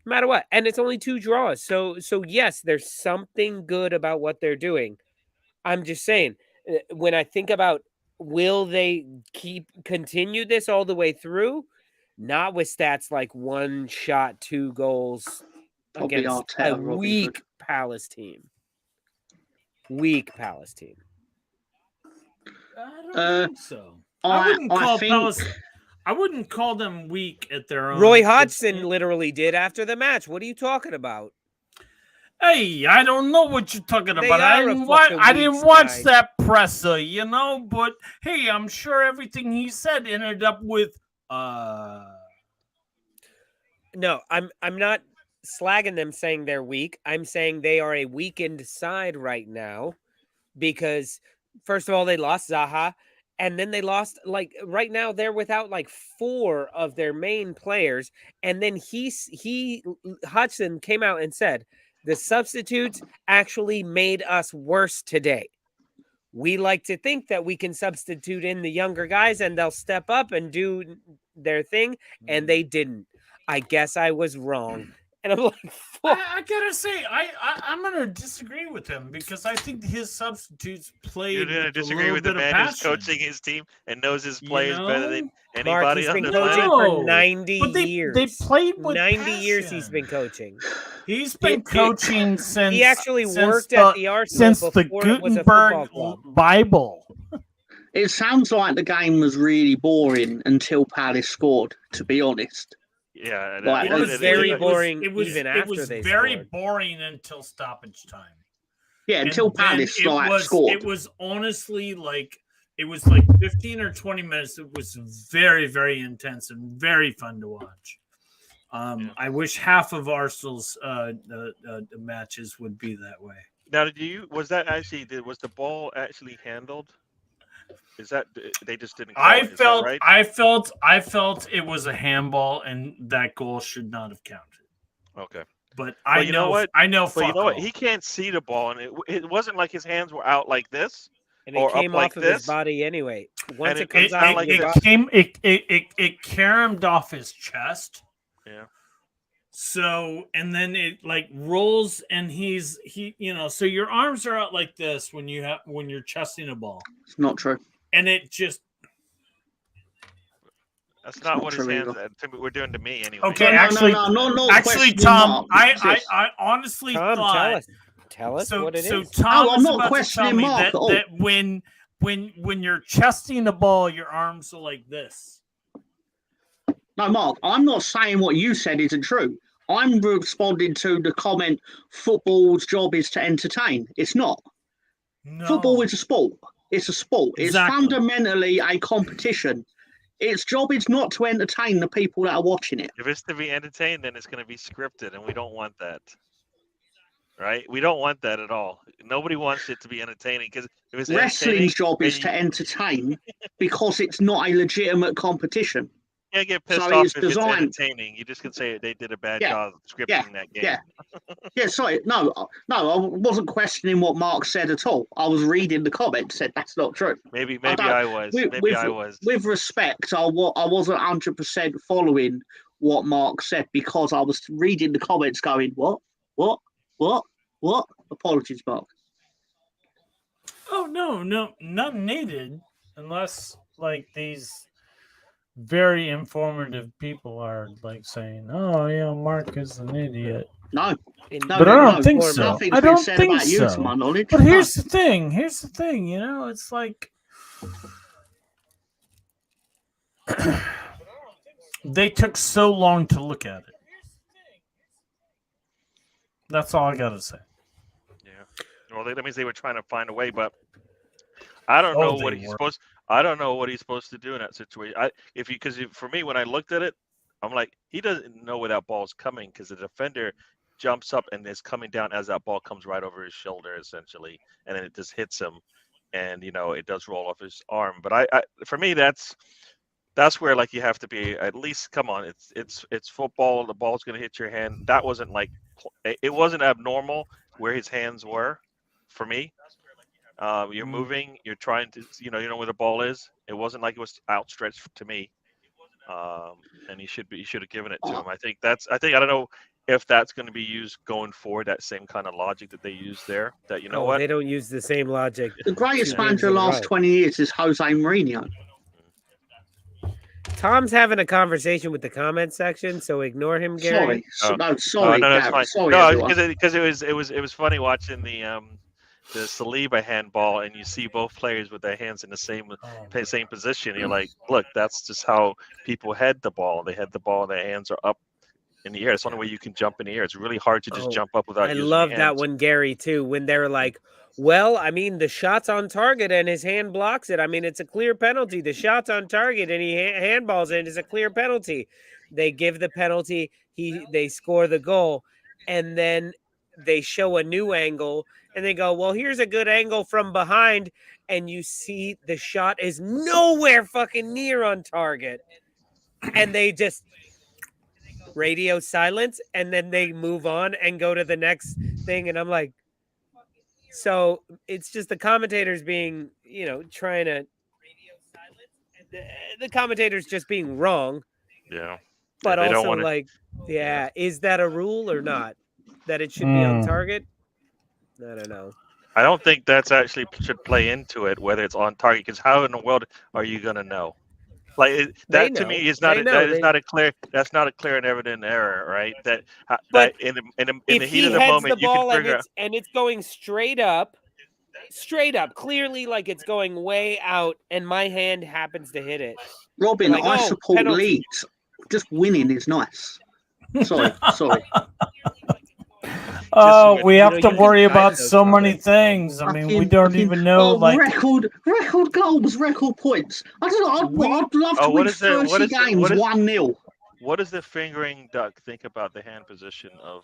No matter what. And it's only 2 draws. So yes, there's something good about what they're doing. I'm just saying, when I think about will they continue this all the way through? Not with stats like 1 shot, 2 goals Probably against Arteta, a Robin weak Hood. Palace team. Weak Palace team. I don't think so. I wouldn't call think- Palace. I wouldn't call them weak at their own. Roy Hodgson literally did after the match. What are you talking about? Hey, I don't know what you're talking They about. are a I didn't weak watch side. that presser, but hey, I'm sure everything he said ended up with No, I'm not slagging them saying they're weak. I'm saying they are a weakened side right now because first of all they lost Zaha and then they lost right now they're without 4 of their main players and then Hudson came out and said the substitutes actually made us worse today. We like to think that we can substitute in the younger guys and they'll step up and do their thing and they didn't. I guess I was wrong. And I'm like, I gotta say, I'm gonna disagree with him because I think his substitutes played. You're gonna disagree with the man who's coaching his team and knows his players better than Mark, anybody he's on been the coaching planet. for 90 years. They played with 90 years he's passion. been coaching. He's been coaching since he actually worked at the Arsenal since the before it was a football Gutenberg club. Bible. It sounds like the game was really boring until Palace scored, to be honest. Yeah, Like, It was very boring It was even after they very scored. boring until stoppage time. Yeah, until And then Palace scored. It was honestly it was 15 or 20 minutes. It was very, very intense and very fun to watch. I wish half of Arsenal's matches would be that way. Now, was the ball actually handled? Is that they just didn't? I felt it was a handball, and that goal should not have counted. Okay, but you know what? I know. But you know what? He can't see the ball, and it wasn't like his hands were out like this, And it or came up like off of this. his body anyway. Once And it comes it- out it- of your it body. It caromed off his chest. Yeah. So and then it rolls, and so your arms are out like this when you're chesting a ball. It's not true. And it just. That's not what his hands were doing to me anyway. Okay, No, actually, Tom, I honestly Tom, thought. Tell us what it is. So Tom I'm was not about to questioning tell me Mark at all. that when you're chesting the ball, your arms are like this. No, Mark, I'm not saying what you said isn't true. I'm responding to the comment, football's job is to entertain. It's not. No. Football is a sport. It's a sport. Exactly. It's fundamentally a competition. Its job is not to entertain the people that are watching it. If it's to be entertained, then it's going to be scripted, and we don't want that. Right? We don't want that at all. Nobody wants it to be entertaining because if it's Wrestling's job is to entertain because it's not a legitimate competition. can't get pissed So off it's if it's designed. entertaining. You just can say they did a bad Yeah, job scripting that game. Yeah. Yeah, sorry. No, I wasn't questioning what Mark said at all. I was reading the comments, said that's not true. Maybe don't- I was. Maybe I was. With respect, I wasn't 100% following what Mark said because I was reading the comments going, what? Apologies, Mark. Oh, no, none needed unless, like, these very informative people are, like, saying, oh, yeah, Mark is an idiot. No. But I don't think so. Nothing's I been don't said think about you, so. to my knowledge. But here's the thing, you know, it's like they took so long to look at it. That's all I gotta say. Yeah. Well, that means they were trying to find a way, but I don't know what he's supposed. I don't know what he's supposed to do in that situation. Because for me, when I looked at it, I'm like, he doesn't know where that ball's coming because the defender jumps up and is coming down as that ball comes right over his shoulder, essentially, and then it just hits him, and it does roll off his arm. But for me, that's where like you have to be at least. Come on, it's football. The ball's gonna hit your hand. That wasn't like it wasn't abnormal where his hands were, for me. You're moving. You're trying to, you know where the ball is. It wasn't like it was outstretched to me, and you should have given it to him. I don't know if that's going to be used going forward. That same kind of logic that they used there. That what they don't use the same logic. The greatest manager of the last 20 years is Jose Mourinho. Tom's having a conversation with the comment section, so ignore him, Gary. Sorry. No, Sorry, that's fine. Sorry, no, because it was funny watching the Saliba handball, and you see both players with their hands in the same position. You're like, look, that's just how people head the ball. They head the ball, their hands are up in the air. It's the only way you can jump in the air. It's really hard to just jump up without. I using love your that hands. one, Gary, too. When they're like, well, I mean, the shot's on target and his hand blocks it. I mean, it's a clear penalty. The shot's on target and he handballs it. It's a clear penalty. They give the penalty. They score the goal, and then they show a new angle and they go, well, here's a good angle from behind, and you see the shot is nowhere fucking near on target, and they just radio silence, and then they move on and go to the next thing, and I'm like, so it's just the commentators being, trying to the commentators just being wrong. Yeah. But they also is that a rule or not? That it should be on target? I don't know. I don't think that's actually should play into it, whether it's on target, because how in the world are you going to know? Like that to me is not a clear and evident error, right? That in the heat of the moment you can figure out, and it's going straight up, clearly like it's going way out, and my hand happens to hit it. Robin, like, I support penalty. Leeds. Just winning is nice. Sorry. Oh, we have to worry about so many things. I mean, we don't even know record goals, record points. I'd love to win 30 games 1-0. What does the fingering duck think about the hand position of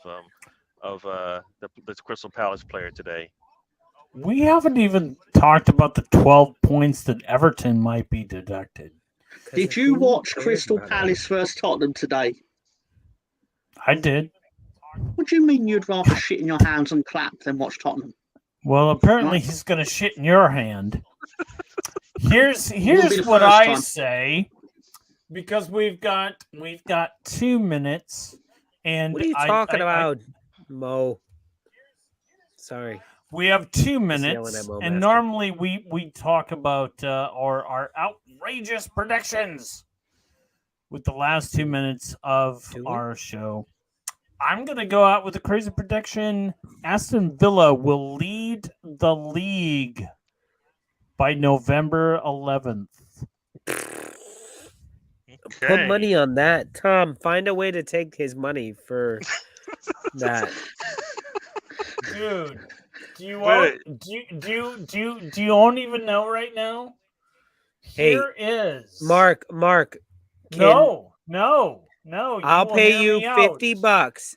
the Crystal Palace player today? We haven't even talked about the 12 points that Everton might be deducted. Did you watch Crystal Palace versus Tottenham today? I did. What do you mean you'd rather shit in your hands and clap than watch Tottenham? Well, apparently he's going to shit in your hand. Here's what I say, because we've got 2 minutes, and what are you talking about, Mo? Sorry. We have 2 minutes, and normally we talk about our outrageous predictions with the last 2 minutes of our show. I'm going to go out with a crazy prediction. Aston Villa will lead the league by November 11th. Okay. Put money on that. Tom, find a way to take his money for that. Dude, do you don't even know right now? Here is Mark. No. I'll pay you $50.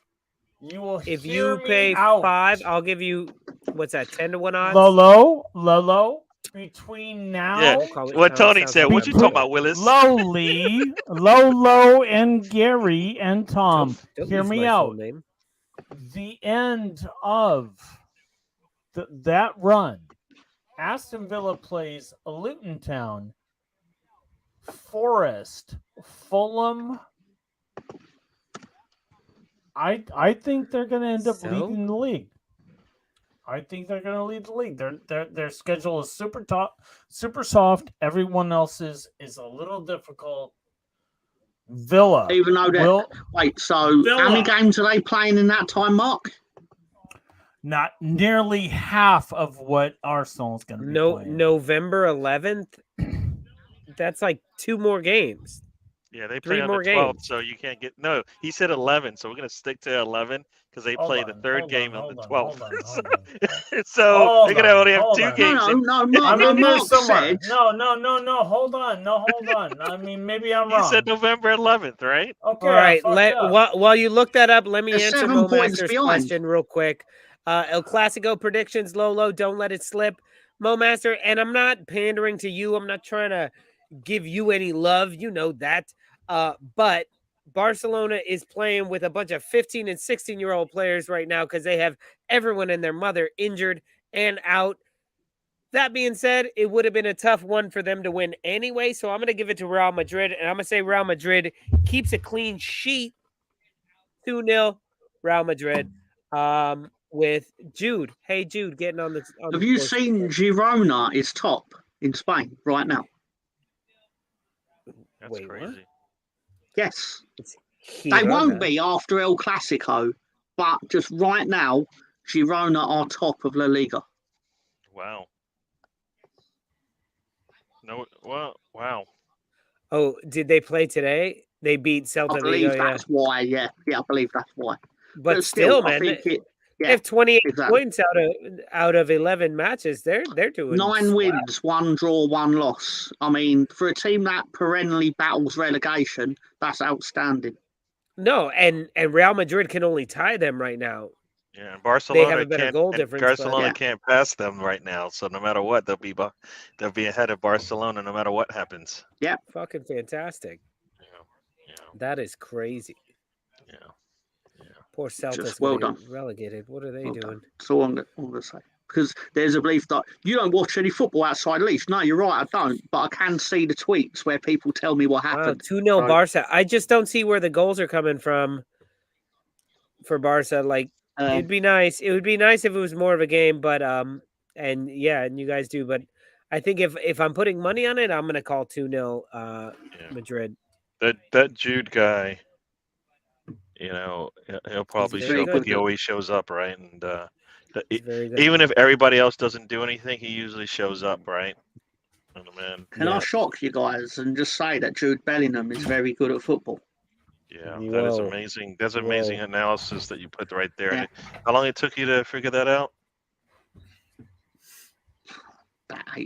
You will if you pay out. 5, I'll give you what's that? 10-1 odds. Lolo. between now. Yeah. What Tony said. What you talking about, Willis? Lolo, and Gary and Tom. Don't Hear use me my full out. name. The end of that run, Aston Villa plays Luton Town, Forest, Fulham. I think they're going to end up leading the league. I think they're going to lead the league. Their schedule is super soft. Everyone else's is a little difficult. Villa. Even though how many games are they playing in that time, Mark? Not nearly half of what Arsenal is going to be playing. November 11th. That's like 2 more games. Yeah, they play on the 12th, games. So you can't get... No, he said 11, so we're going to stick to 11 because they play the third game on the 12th. So they're going to only have 2 games. No, Mark said... No, hold on. I mean, maybe I'm wrong. He said November 11th, right? Okay. All right, while you look that up, let me answer Mo Master's question real quick. El Clasico predictions, Lolo, don't let it slip. Mo Master, and I'm not pandering to you. I'm not trying to give you any love. You know that. But Barcelona is playing with a bunch of 15 and 16-year-old players right now because they have everyone and their mother injured and out. That being said, it would have been a tough one for them to win anyway. So I'm going to give it to Real Madrid. And I'm going to say Real Madrid keeps a clean sheet. 2-0 Real Madrid. With Jude. Hey, Jude, getting on the... Have you seen Girona is top in Spain right now? That's crazy. What? Yes. They won't be after El Clasico, but just right now, Girona are top of La Liga. Wow. No, well, wow. Oh, did they play today? They beat Celta Vigo. I believe that's why, yeah. Yeah, I believe that's why. But still, man, they have 28 points out of 11 matches. They're doing 9 wins, 1 draw, 1 loss. I mean, for a team that perennially battles relegation, that's outstanding. No, and Real Madrid can only tie them right now. Yeah, and Barcelona they have a better goal difference. Barcelona can't pass them right now, so no matter what, they'll be ahead of Barcelona no matter what happens. Yeah, fucking fantastic. Yeah. That is crazy. Yeah. Poor Celtics relegated. What are they doing? That's all I'm going to say. Because there's a belief that you don't watch any football outside Leeds. No, you're right, I don't. But I can see the tweets where people tell me what happened. 2-0 Barca. I just don't see where the goals are coming from for Barca. Like, it'd be nice. It would be nice if it was more of a game, but and you guys do. But I think if I'm putting money on it, I'm going to call 2-0 Madrid. That Jude guy, you know, he'll probably show up. He always shows up, right? And even if everybody else doesn't do anything, he usually shows up, right? And man, Can I shock you guys and just say that Jude Bellingham is very good at football? Yeah, that is amazing. That's amazing analysis that you put right there. Yeah. How long it took you to figure that out?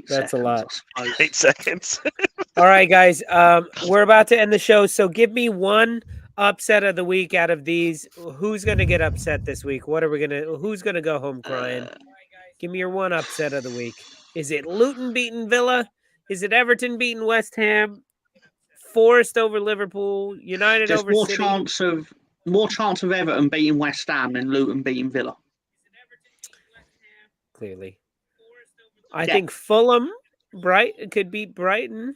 That's a lot. 8 seconds. All right, guys. We're about to end the show, so give me one upset of the week out of these. Who's gonna get upset this week? Who's gonna go home crying? Give me your one upset of the week. Is it Luton beating Villa? Is it Everton beating West Ham? Forest over Liverpool? United over City? More chance of Everton beating West Ham than Luton beating Villa. Clearly. I think Fulham could beat Brighton.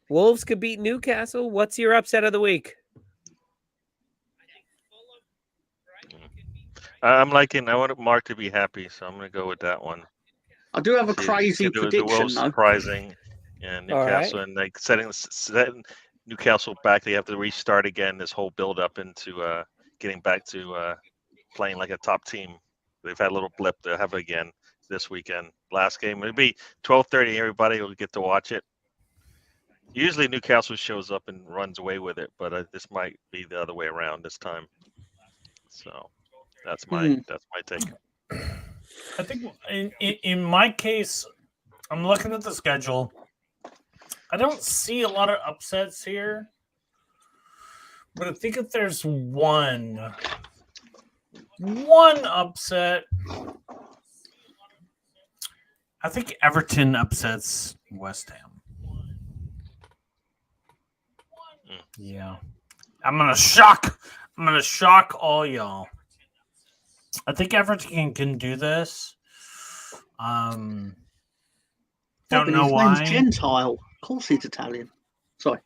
Wolves could beat Newcastle. What's your upset of the week? I want Mark to be happy, so I'm going to go with that one. I do have a crazy prediction. The Wolves surprising, and Newcastle, and like setting Newcastle back. They have to restart again. This whole build up into getting back to playing like a top team. They've had a little blip. They'll have it again this weekend. Last game, it'll be 12:30. Everybody will get to watch it. Usually Newcastle shows up and runs away with it, but this might be the other way around this time. So that's my take. I think in my case, I'm looking at the schedule. I don't see a lot of upsets here, but I think if there's one upset, I think Everton upsets West Ham. Yeah. I'm gonna shock all y'all. I think Everton can do this. Don't know his why. name's Gentile. Of course he's Italian. Sorry.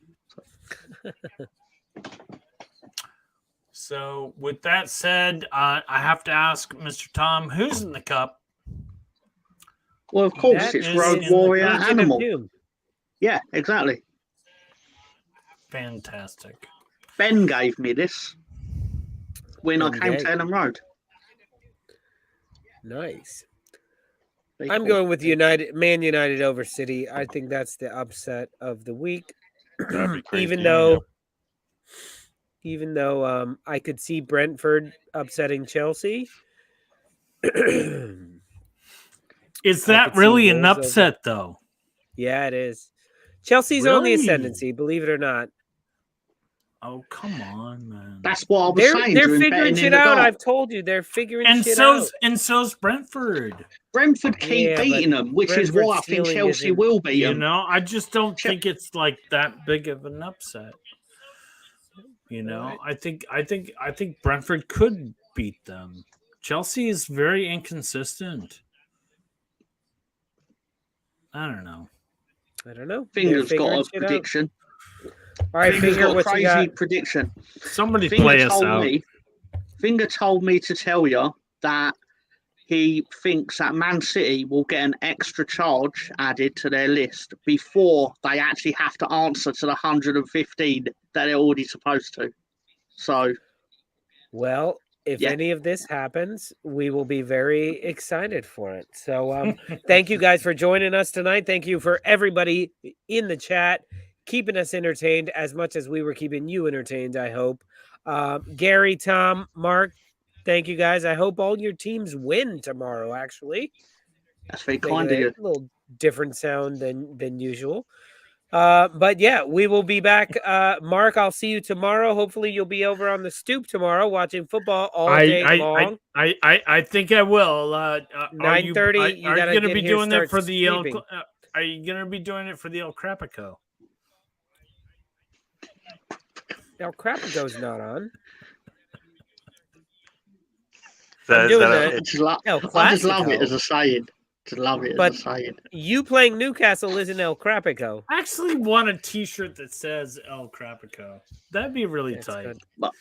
So, with that said, I have to ask Mr. Tom, who's in the cup? Well, of course, That it's is Road in the Warrior Legion of Animal. Doom. Yeah, exactly. Fantastic. Ben gave me this when I Ben came gave- to Ellen Road. Nice. Very I'm cool. going with Man United over City. I think that's the upset of the week. That'd be crazy. even though I could see Brentford upsetting Chelsea. Is I that could see really an Wolves over- upset, though? Yeah, it is. Chelsea's on the Really? ascendancy, believe it or not. Oh, come on, man. That's what I was They're saying. they're during figuring betting in shit the out. dark. I've told you, they're figuring And shit out. so's Brentford. Brentford keep Yeah, but beating them, which is why I Brentford's think ceiling Chelsea isn't- will beat You them. know, I just don't Che- think it's like that big of an upset. You know, Right. I think Brentford could beat them. Chelsea is very inconsistent. I don't know. I don't know. Finger's They're got figuring a shit out. prediction. All right, Finger's Finger, got a what you crazy got? prediction. Somebody Finger play us told out. me. Finger told me to tell you that he thinks that Man City will get an extra charge added to their list before they actually have to answer to the 115 that they're already supposed to. So, Well, if Yeah. any of this happens, we will be very excited for it. So, thank you guys for joining us tonight. Thank you for everybody in the chat, keeping us entertained as much as we were keeping you entertained, I hope. Gary, Tom, Mark, thank you guys. I hope all your teams win tomorrow, actually. that's very Make kind of a you. little different sound than usual. But yeah, we will be back. Mark, I'll see you tomorrow. Hopefully, you'll be over on the stoop tomorrow watching football all day long. I think I will. 9:30, you gotta going to get be here, doing start it for the El? sleeping. Are you going to be doing it for the El Crapico? El Crapico's not on. That- doing that- that. I just, lo- El I just love it Clasico. as a saying. Just love it But- as a saying. You playing Newcastle isn't El Crapico. I actually want a T-shirt that says El Crapico. That'd be really That's tight. good. But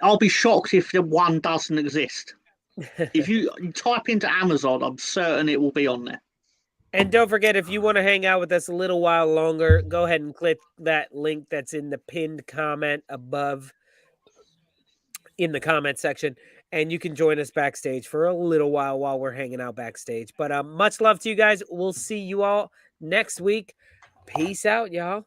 I'll be shocked if the one doesn't exist. If you type into Amazon, I'm certain it will be on there. And don't forget, if you want to hang out with us a little while longer, go ahead and click that link that's in the pinned comment above in the comment section, and you can join us backstage for a little while we're hanging out backstage. But much love to you guys. We'll see you all next week. Peace out, y'all.